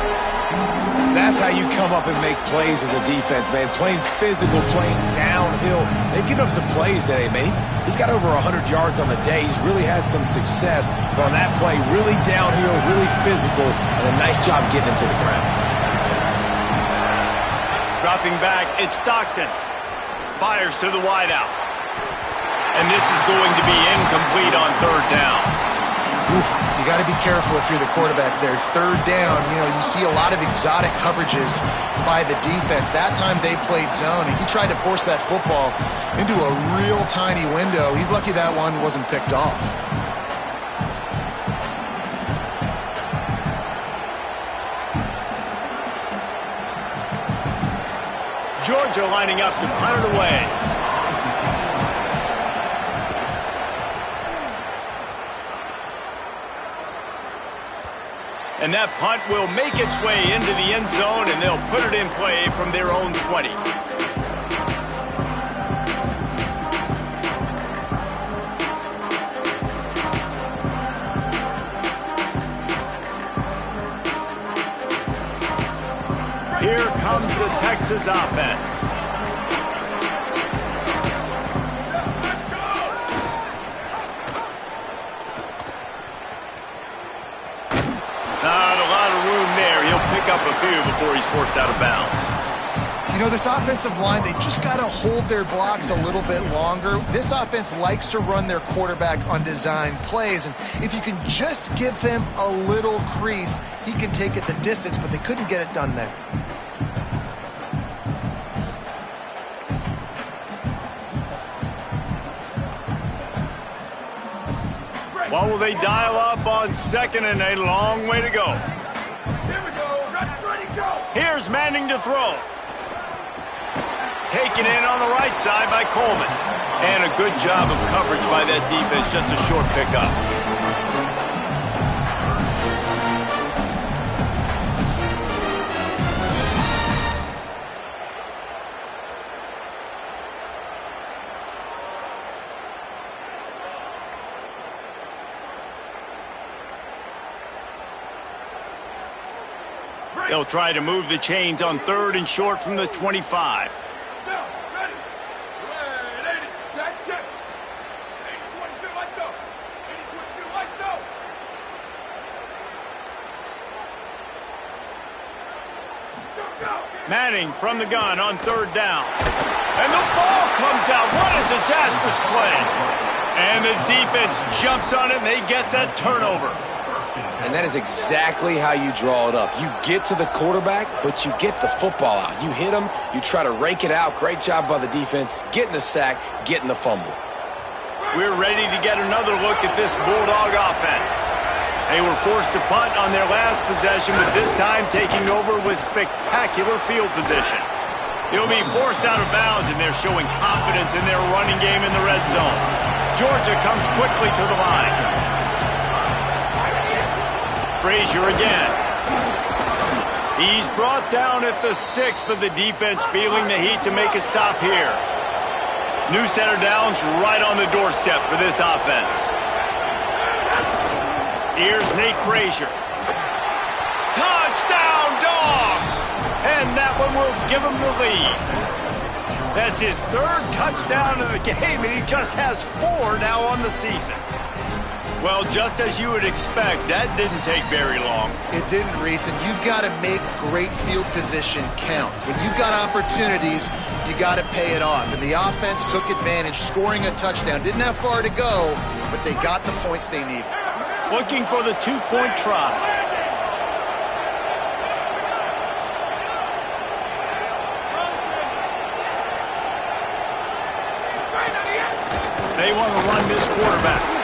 That's how you come up and make plays as a defense, man. Playing physical, playing downhill. They've given up some plays today, man. He's got over 100 yards on the day. He's really had some success. But on that play, really downhill, really physical, and a nice job getting him to the ground. Dropping back, it's Stockton. Fires to the wideout. And this is going to be incomplete on third down. Oof, you got to be careful if you're the quarterback there. Third down, you see a lot of exotic coverages by the defense. That time they played zone, and he tried to force that football into a real tiny window. He's lucky that one wasn't picked off. Georgia lining up to punt it away. And that punt will make its way into the end zone, and they'll put it in play from their own 20. Here comes the Texas offense. Not a lot of room there. He'll pick up a few before he's forced out of bounds. This offensive line, they just got to hold their blocks a little bit longer. This offense likes to run their quarterback on design plays, and if you can just give him a little crease, he can take it the distance, but they couldn't get it done there. What will they dial up on 2nd and a long way to go? Here we go. Ready, go. Here's Manning to throw. Taken in on the right side by Coleman. And a good job of coverage by that defense. Just a short pickup. They'll try to move the chains on 3rd and short from the 25. Down, ready. Right, 80. Check, check. 80-22, lights out. 80-22, lights out. Manning from the gun on 3rd down. And the ball comes out. What a disastrous play. And the defense jumps on it, and they get that turnover. And that is exactly how you draw it up. You get to the quarterback, but you get the football out. You hit him, you try to rake it out. Great job by the defense, getting the sack, getting the fumble. We're ready to get another look at this Bulldog offense. They were forced to punt on their last possession, but this time taking over with spectacular field position. They'll be forced out of bounds, and they're showing confidence in their running game in the red zone. Georgia comes quickly to the line. Frazier again. He's brought down at the 6, but the defense feeling the heat to make a stop here. New set of downs right on the doorstep for this offense. Here's Nate Frazier. Touchdown, Dogs! And that one will give him the lead. That's his 3rd touchdown of the game, and he just has 4 now on the season. Well, just as you would expect, that didn't take very long. It didn't, Reese, and you've got to make great field position count. When you've got opportunities, you got to pay it off. And the offense took advantage, scoring a touchdown. Didn't have far to go, but they got the points they needed. Looking for the 2-point try. They want to run this quarterback.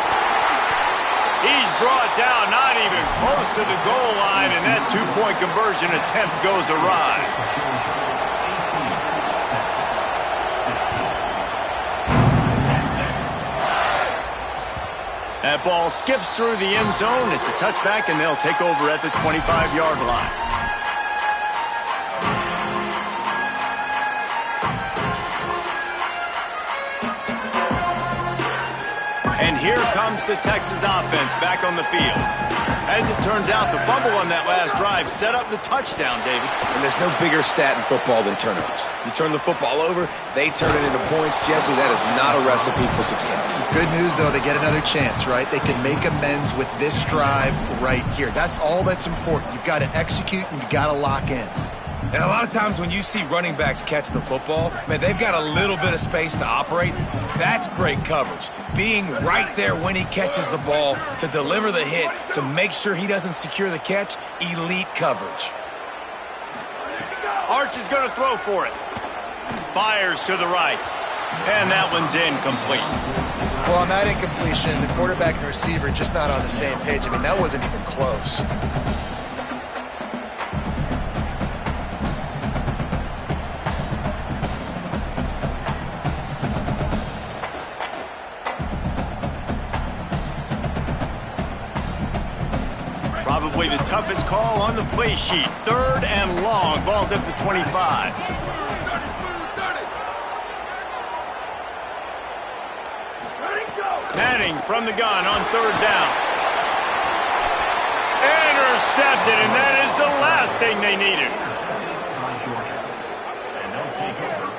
He's brought down, not even close to the goal line, and that 2-point conversion attempt goes awry. That ball skips through the end zone. It's a touchback, and they'll take over at the 25-yard line. And here comes the Texas offense back on the field. As it turns out, the fumble on that last drive set up the touchdown, David. And there's no bigger stat in football than turnovers. You turn the football over, they turn it into points. Jesse, that is not a recipe for success. Good news, though, they get another chance, right? They can make amends with this drive right here. That's all that's important. You've got to execute, and you've got to lock in. And a lot of times when you see running backs catch the football, man, they've got a little bit of space to operate. That's great coverage. Being right there when he catches the ball to deliver the hit, to make sure he doesn't secure the catch, elite coverage. Arch is going to throw for it. Fires to the right. And that one's incomplete. Well, on that incompletion, the quarterback and receiver just not on the same page. I mean, that wasn't even close. Probably the toughest call on the play sheet. 3rd and long. Ball's at the 25. Manning from the gun on 3rd down. Intercepted, and that is the last thing they needed.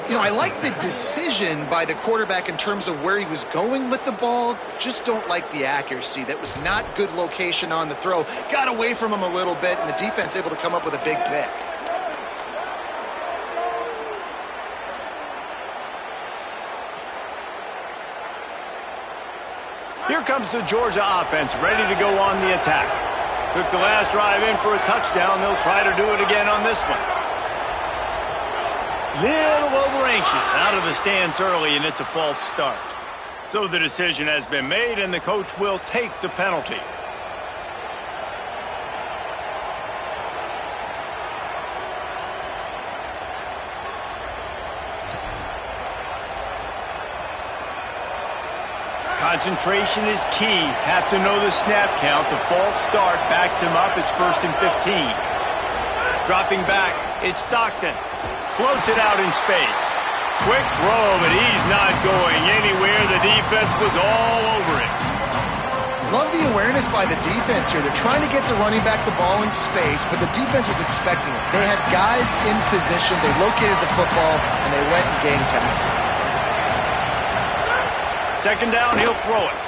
You know, I like the decision by the quarterback in terms of where he was going with the ball. Just don't like the accuracy. That was not good location on the throw. Got away from him a little bit, and the defense able to come up with a big pick. Here comes the Georgia offense, ready to go on the attack. Took the last drive in for a touchdown. They'll try to do it again on this one. Little over anxious out of the stands early, and it's a false start. So the decision has been made, and the coach will take the penalty. Concentration is key. Have to know the snap count. The false start backs him up. It's 1st and 15. Dropping back, it's Stockton. Floats it out in space. Quick throw, but he's not going anywhere. The defense was all over it. Love the awareness by the defense here. They're trying to get the running back the ball in space, but the defense was expecting it. They had guys in position. They located the football, and they went and gang tackled. Second down, he'll throw it.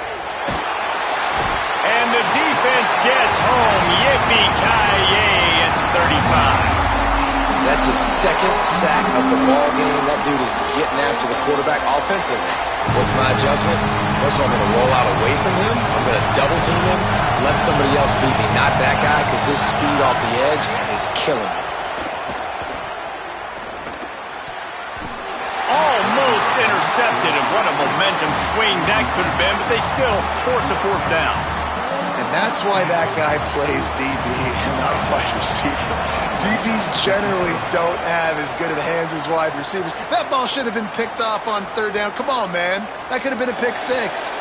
And the defense gets home. Yippee-ki-yay at 35. That's his second sack of the ball game. That dude is getting after the quarterback offensively. What's my adjustment? First of all, I'm going to roll out away from him. I'm going to double team him. Let somebody else beat me, not that guy, because his speed off the edge is killing me. Almost intercepted, and what a momentum swing that could have been, but they still force a fourth down. And that's why that guy plays DB and not wide receiver. DBs generally don't have as good of hands as wide receivers. That ball should have been picked off on third down. Come on, man. That could have been a pick six.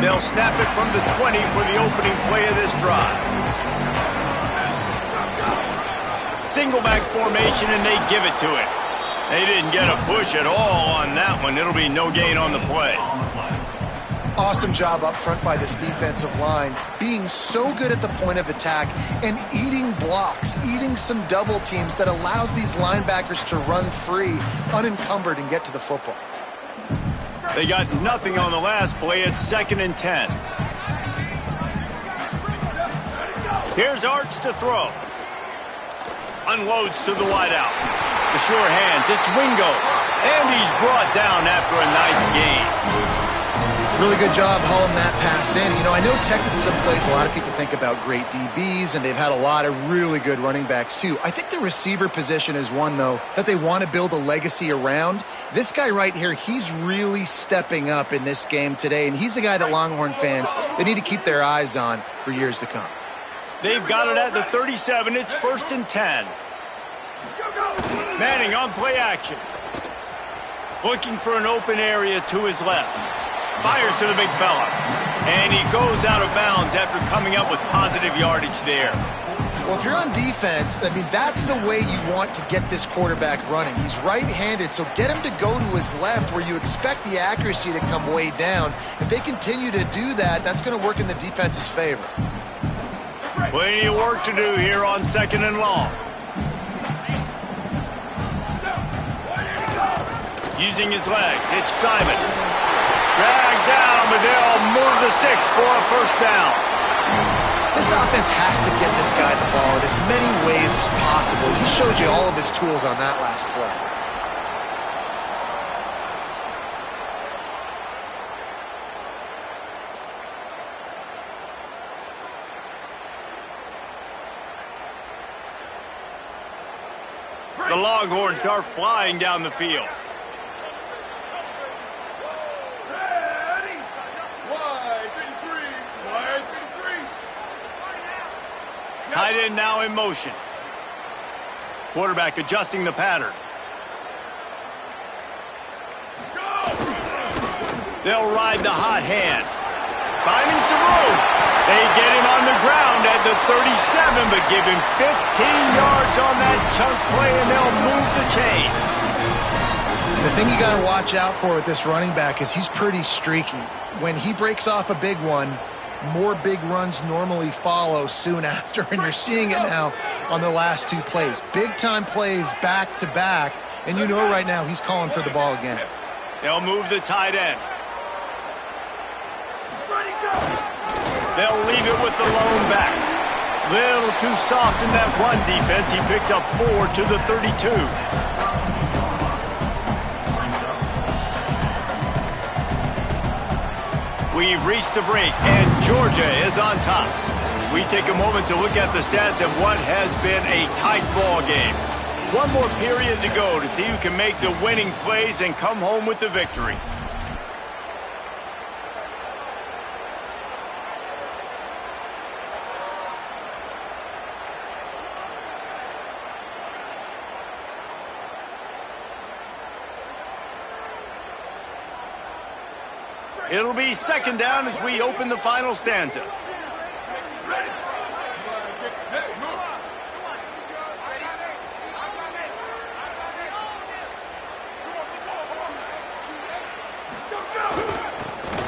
They'll snap it from the 20 for the opening play of this drive. Single back formation, and they give it to it. They didn't get a push at all on that one. It'll be no gain on the play. Awesome job up front by this defensive line, being so good at the point of attack and eating blocks, eating some double teams that allows these linebackers to run free, unencumbered, and get to the football. They got nothing on the last play. It's 2nd and 10. Here's Arch to throw. Unloads to the wideout. The sure hands. It's Wingo. And he's brought down after a nice gain. Really good job hauling that pass in. You know, I know Texas is a place a lot of people think about great DBs, and they've had a lot of really good running backs too. I think the receiver position is one, though, that they want to build a legacy around. This guy right here, he's really stepping up in this game today, and he's the guy that Longhorn fans, they need to keep their eyes on for years to come. They've got it at the 37. It's 1st and 10. Manning on play action. Looking for an open area to his left. Fires to the big fella. And he goes out of bounds after coming up with positive yardage there. Well, if you're on defense, I mean, that's the way you want to get this quarterback running. He's right-handed, so get him to go to his left where you expect the accuracy to come way down. If they continue to do that, that's going to work in the defense's favor. Plenty of work to do here on 2nd and long. Using his legs, it's Simon. Dragged down, but they'll move the sticks for a first down. This offense has to get this guy the ball in as many ways as possible. He showed you all of his tools on that last play. The Longhorns are flying down the field. Tight end now in motion. Quarterback adjusting the pattern. They'll ride the hot hand. Finding some room. They get him on the ground at the 37, but give him 15 yards on that chunk play, and they'll move the chains. The thing you got to watch out for with this running back is he's pretty streaky. When he breaks off a big one, more big runs normally follow soon after, and you're seeing it now on the last two plays. Big-time plays back-to-back, and you know right now he's calling for the ball again. They'll move the tight end. They'll leave it with the lone back. Little too soft in that run defense. He picks up 4 to the 32. We've reached the break, and Georgia is on top. We take a moment to look at the stats of what has been a tight ball game. One more period to go to see who can make the winning plays and come home with the victory. It'll be second down as we open the final stanza.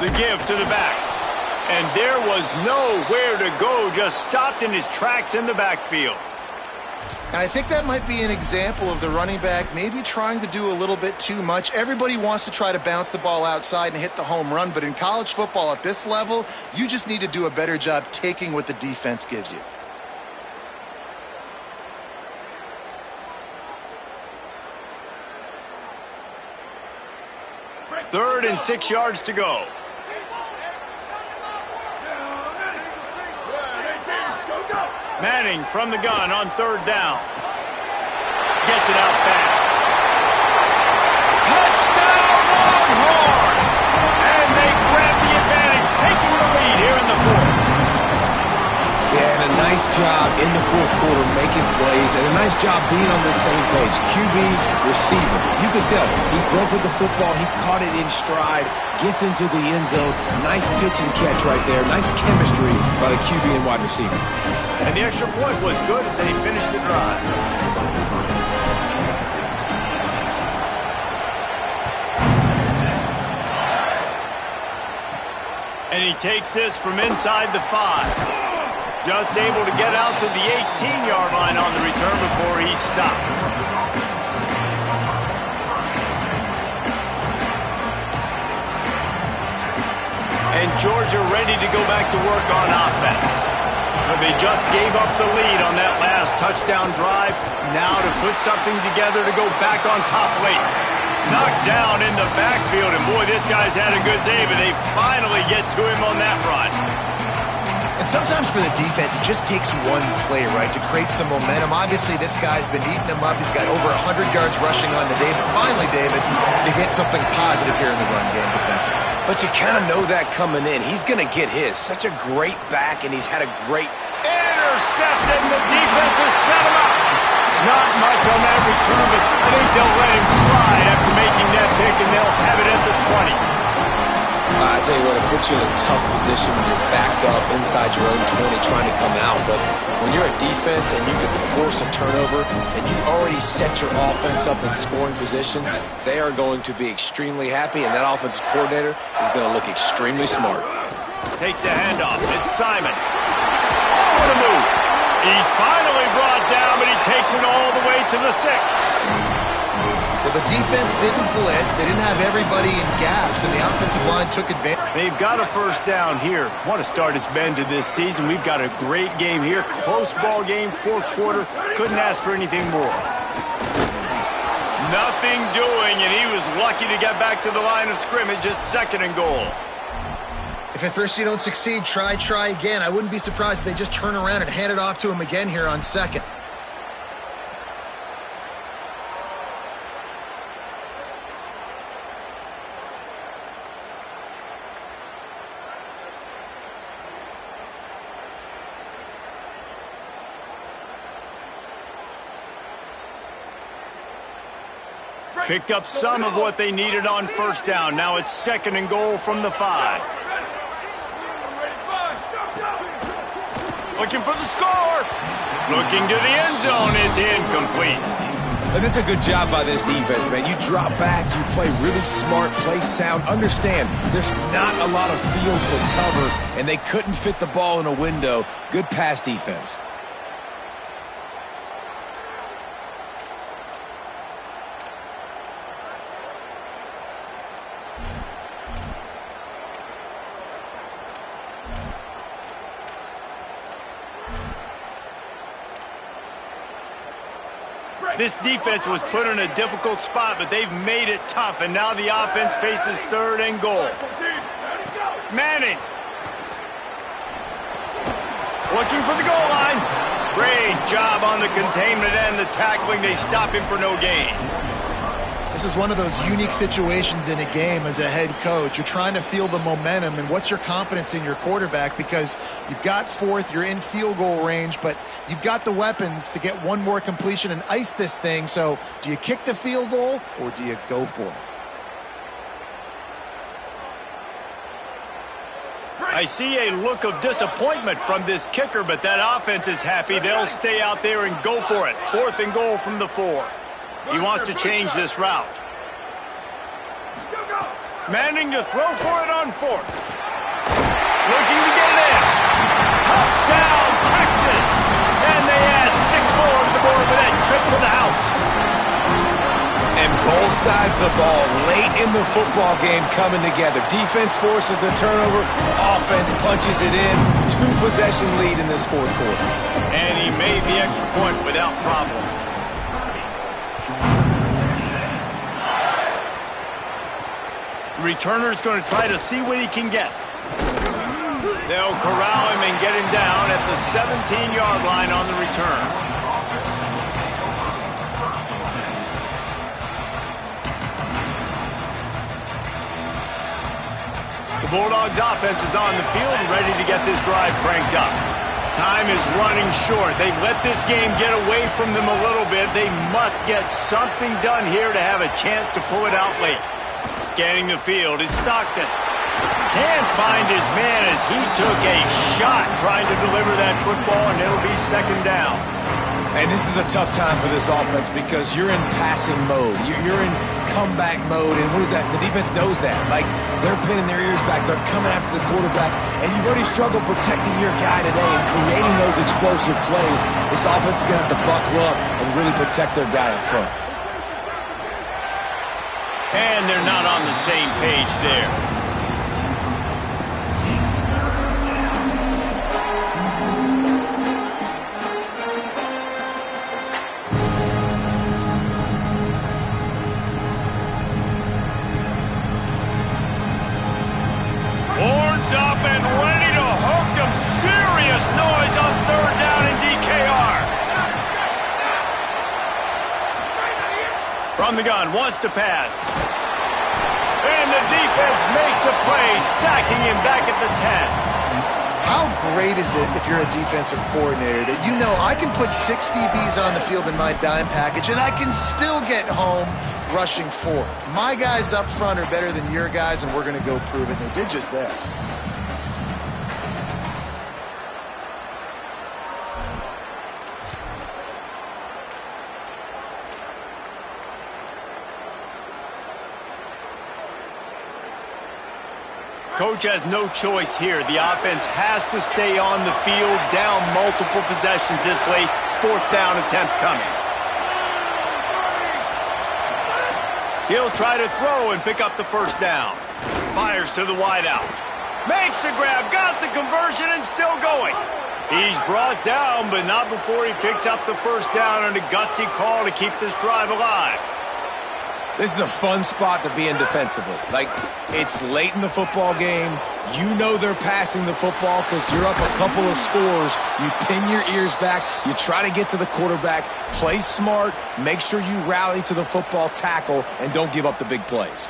The give to the back. And there was nowhere to go, just stopped in his tracks in the backfield. And I think that might be an example of the running back maybe trying to do a little bit too much. Everybody wants to try to bounce the ball outside and hit the home run, but in college football at this level, you just need to do a better job taking what the defense gives you. Third and 6 yards to go. Manning from the gun on third down. Gets it out fast. Touchdown Longhorns! And they grab the advantage, taking the lead here in the fourth. Yeah, and a nice job in the fourth quarter making plays, and a nice job being on the same page. QB, receiver. You can tell he broke with the football. He caught it in stride, gets into the end zone. Nice pitch and catch right there. Nice chemistry by the QB and wide receiver. And the extra point was good as they finished the drive. And he takes this from inside the 5. Just able to get out to the 18-yard line on the return before he stopped. And Georgia ready to go back to work on offense. So they just gave up the lead on that last touchdown drive. Now to put something together to go back on top late. Knocked down in the backfield, and boy, this guy's had a good day, but they finally get to him on that run. And sometimes for the defense, it just takes one play, right, to create some momentum. Obviously, this guy's been eating them up. He's got over 100 yards rushing on the day. But finally, David, they get something positive here in the run game defensively. But you kind of know that coming in. He's going to get his. Such a great back, and he's had a great... Intercepted, and the defense has set him up. Not much on that return, but I think they'll let him slide after making that pick, and they'll have it at the 20. I tell you what, it puts you in a tough position when you're backed up inside your own 20 trying to come out. But when you're a defense and you can force a turnover and you already set your offense up in scoring position, they are going to be extremely happy, and that offensive coordinator is going to look extremely smart. Takes the handoff. It's Simon. Oh, what a move. He's finally brought down, but he takes it all the way to the 6. Well, the defense didn't blitz. They didn't have everybody in gaps, and the offensive line took advantage. They've got a first down here. What a start it's been to this season. We've got a great game here. Close ball game, fourth quarter. Couldn't ask for anything more. Nothing doing, and he was lucky to get back to the line of scrimmage. It's second and goal. If at first you don't succeed, try again. I wouldn't be surprised if they just turn around and hand it off to him again here on second. Picked up some of what they needed on first down. Now it's second and goal from the 5. Looking for the score. Looking to the end zone. It's incomplete. But that's a good job by this defense, man. You drop back, you play really smart, play sound. Understand, there's not a lot of field to cover, and they couldn't fit the ball in a window. Good pass defense. This defense was put in a difficult spot, but they've made it tough, and now the offense faces third and goal. Manning. Looking for the goal line. Great job on the containment and the tackling. They stop him for no gain. This is one of those unique situations in a game as a head coach. You're trying to feel the momentum, and what's your confidence in your quarterback? Because you've got fourth, you're in field goal range, but you've got the weapons to get one more completion and ice this thing. So do you kick the field goal or do you go for it? I see a look of disappointment from this kicker, but that offense is happy. They'll stay out there and go for it. 4th and goal from the 4. He wants to change this route. Manning to throw for it on 4th. Looking to get it in. Touchdown, Texas! And they add 6 more to the board with that trip to the house. And both sides of the ball late in the football game coming together. Defense forces the turnover. Offense punches it in. 2-possession lead in this 4th quarter. And he made the extra point without problem. Returner's going to try to see what he can get. They'll corral him and get him down at the 17-yard line on the return. The Bulldogs offense is on the field and ready to get this drive cranked up. Time is running short. They've let this game get away from them a little bit. They must get something done here to have a chance to pull it out late. Scanning the field, it's Stockton. Can't find his man as he took a shot trying to deliver that football, and it'll be 2nd down. And this is a tough time for this offense because you're in passing mode. You're in comeback mode, and what is that? The defense knows that. Like, they're pinning their ears back. They're coming after the quarterback, and you've already struggled protecting your guy today and creating those explosive plays. This offense is going to have to buckle up and really protect their guy up front. And they're not on the same page there. Horns up and ready to hook them. Serious noise on 3rd down in DKR. From the gun, wants to pass. And the defense makes a play, sacking him back at the 10. How great is it if you're a defensive coordinator that you know I can put 6 DBs on the field in my dime package and I can still get home rushing 4. My guys up front are better than your guys, and we're going to go prove it. And they did just that. Coach has no choice here. The offense has to stay on the field, down multiple possessions this late. 4th down attempt coming. He'll try to throw and pick up the 1st down. Fires to the wideout. Makes the grab, got the conversion, and still going. He's brought down, but not before he picks up the 1st down on a gutsy call to keep this drive alive. This is a fun spot to be in defensively. Like, it's late in the football game. You know they're passing the football because you're up a couple of scores. You pin your ears back. You try to get to the quarterback. Play smart. Make sure you rally to the football tackle and don't give up the big plays.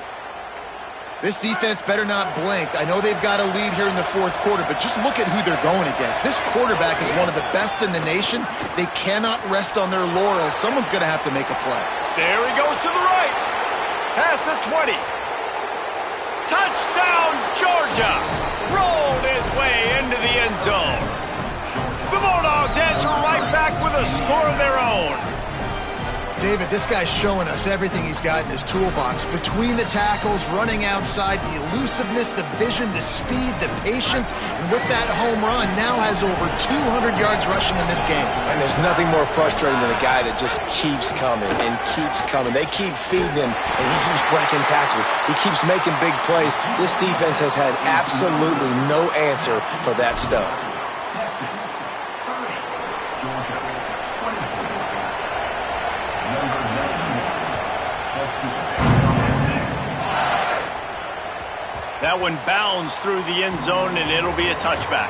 This defense better not blink. I know they've got a lead here in the 4th quarter, but just look at who they're going against. This quarterback is one of the best in the nation. They cannot rest on their laurels. Someone's going to have to make a play. There he goes to the right. Past the 20. Touchdown, Georgia. Rolled his way into the end zone. The Bulldogs answer right back with a score of their own. David, this guy's showing us everything he's got in his toolbox. Between the tackles, running outside, the elusiveness, the vision, the speed, the patience, and with that home run, now has over 200 yards rushing in this game. And there's nothing more frustrating than a guy that just keeps coming and keeps coming. They keep feeding him, and he keeps breaking tackles. He keeps making big plays. This defense has had absolutely no answer for that stud. That one bounds through the end zone, and it'll be a touchback.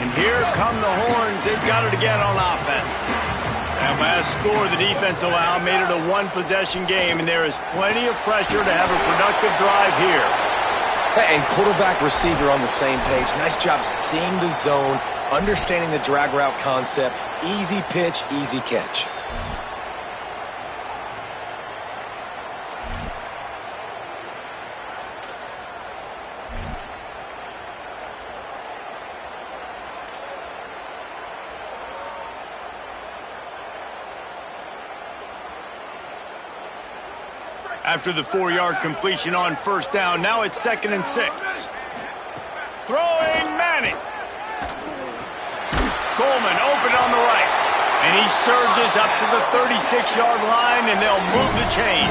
And here come the horns. They've got it again on offense. That last score the defense allowed made it a one-possession game, and there is plenty of pressure to have a productive drive here. And quarterback receiver on the same page. Nice job seeing the zone, understanding the drag route concept, easy pitch, easy catch. After the 4-yard completion on first down, now it's 2nd and 6. Throwing Manning. Coleman open on the right. And he surges up to the 36-yard line, and they'll move the chain.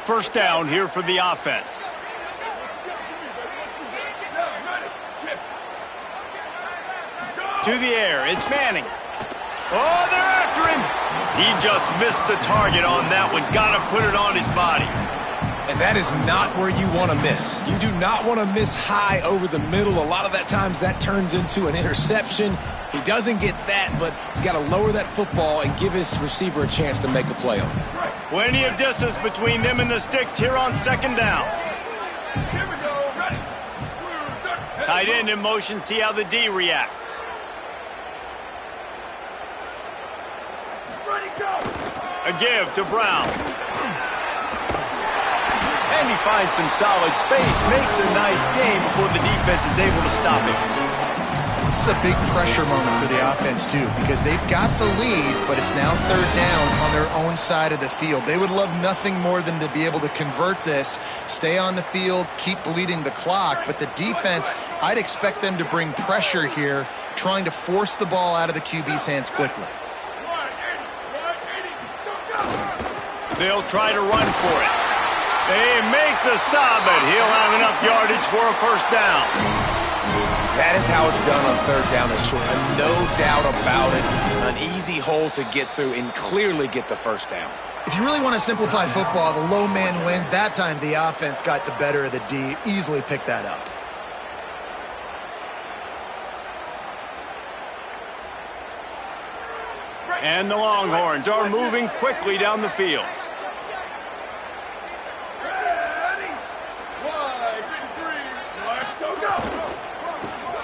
First down here for the offense. To the air, it's Manning. Oh, they're after him. He just missed the target on that one. Got to put it on his body. And that is not where you want to miss. You do not want to miss high over the middle. A lot of that times that turns into an interception. He doesn't get that, but he's got to lower that football and give his receiver a chance to make a play on it. Plenty of distance between them and the sticks here on 2nd down. Here we go. Ready. Tight end in motion. See how the D reacts. A give to Brown. And he finds some solid space, makes a nice game before the defense is able to stop him. This is a big pressure moment for the offense, too, because they've got the lead, but it's now 3rd down on their own side of the field. They would love nothing more than to be able to convert this, stay on the field, keep bleeding the clock, but the defense, I'd expect them to bring pressure here, trying to force the ball out of the QB's hands quickly. They'll try to run for it. They make the stop, but he'll have enough yardage for a first down. That is how it's done on 3rd down and short. No doubt about it. An easy hole to get through and clearly get the first down. If you really want to simplify football, the low man wins. That time the offense got the better of the D. Easily picked that up. And the Longhorns are moving quickly down the field.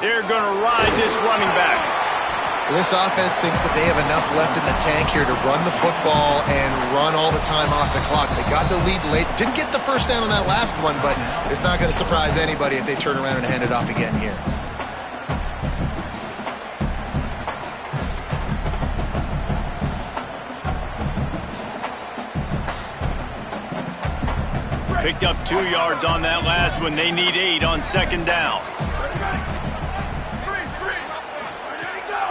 They're going to ride this running back. This offense thinks that they have enough left in the tank here to run the football and run all the time off the clock. They got the lead late. Didn't get the first down on that last one, but it's not going to surprise anybody if they turn around and hand it off again here. Picked up 2 yards on that last one. They need 8 on 2nd down.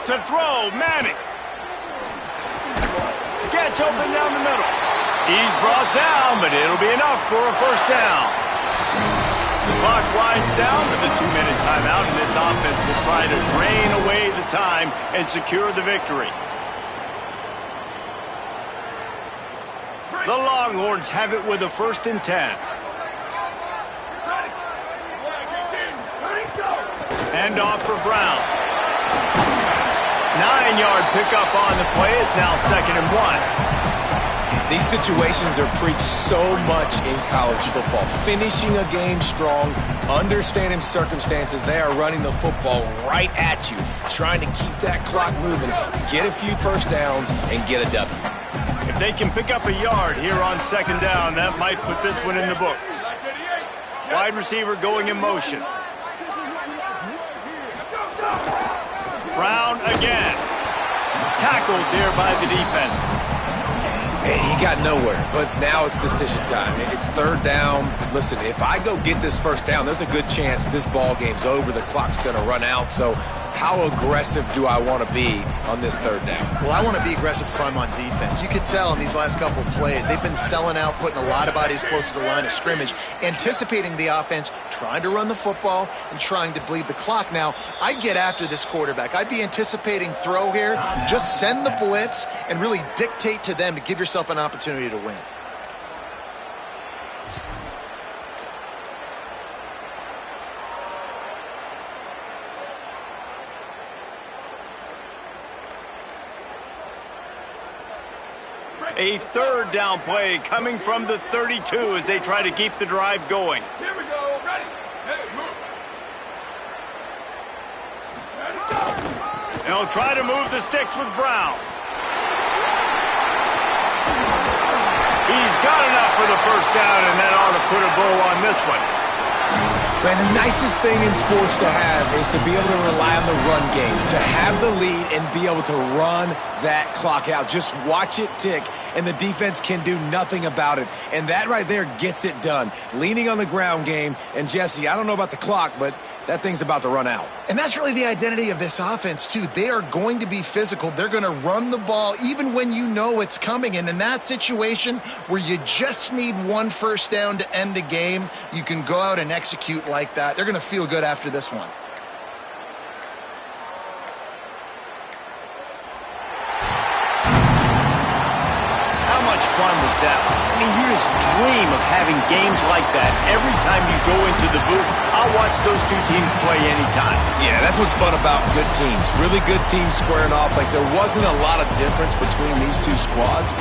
To throw, Manning. Gets open down the middle. He's brought down, but it'll be enough for a first down. The clock winds down to the 2-minute timeout, and this offense will try to drain away the time and secure the victory. The Longhorns have it with a 1st and 10. Hand off for Brown. 9-yard pickup on the play. It's now 2nd and 1. These situations are preached so much in college football. Finishing a game strong, understanding circumstances. They are running the football right at you, trying to keep that clock moving, get a few first downs, and get a W. If they can pick up a yard here on 2nd down, that might put this one in the books. Wide receiver going in motion. Brown again. Tackled there by the defense. He got nowhere, but now it's decision time. It's 3rd down. Listen, if I go get this first down, there's a good chance this ball game's over. The clock's going to run out. So how aggressive do I want to be on this 3rd down? Well, I want to be aggressive if I'm on defense. You could tell in these last couple of plays, they've been selling out, putting a lot of bodies close to the line of scrimmage, anticipating the offense, trying to run the football, and trying to bleed the clock. Now, I'd get after this quarterback. I'd be anticipating throw here. Just send the blitz and really dictate to them to give yourself an opportunity to win. A third down play coming from the 32 as they try to keep the drive going. Here we go. Ready. Hey, move. Ready, go. They'll try to move the sticks with Brown. He's got enough for the first down, and that ought to put a bow on this one. Man, the nicest thing in sports to have is to be able to rely on the run game, to have the lead and be able to run that clock out. Just watch it tick, and the defense can do nothing about it. And that right there gets it done. Leaning on the ground game, and Jesse, I don't know about the clock, but that thing's about to run out. And that's really the identity of this offense, too. They are going to be physical. They're going to run the ball even when you know it's coming. And in that situation where you just need one first down to end the game, you can go out and execute like that. They're going to feel good after this one. How much fun was that? I mean, you just dream of having games like that every time you go into the booth. I'll watch those two teams play anytime. Yeah, that's what's fun about good teams. Really good teams squaring off. Like, there wasn't a lot of difference between these two squads.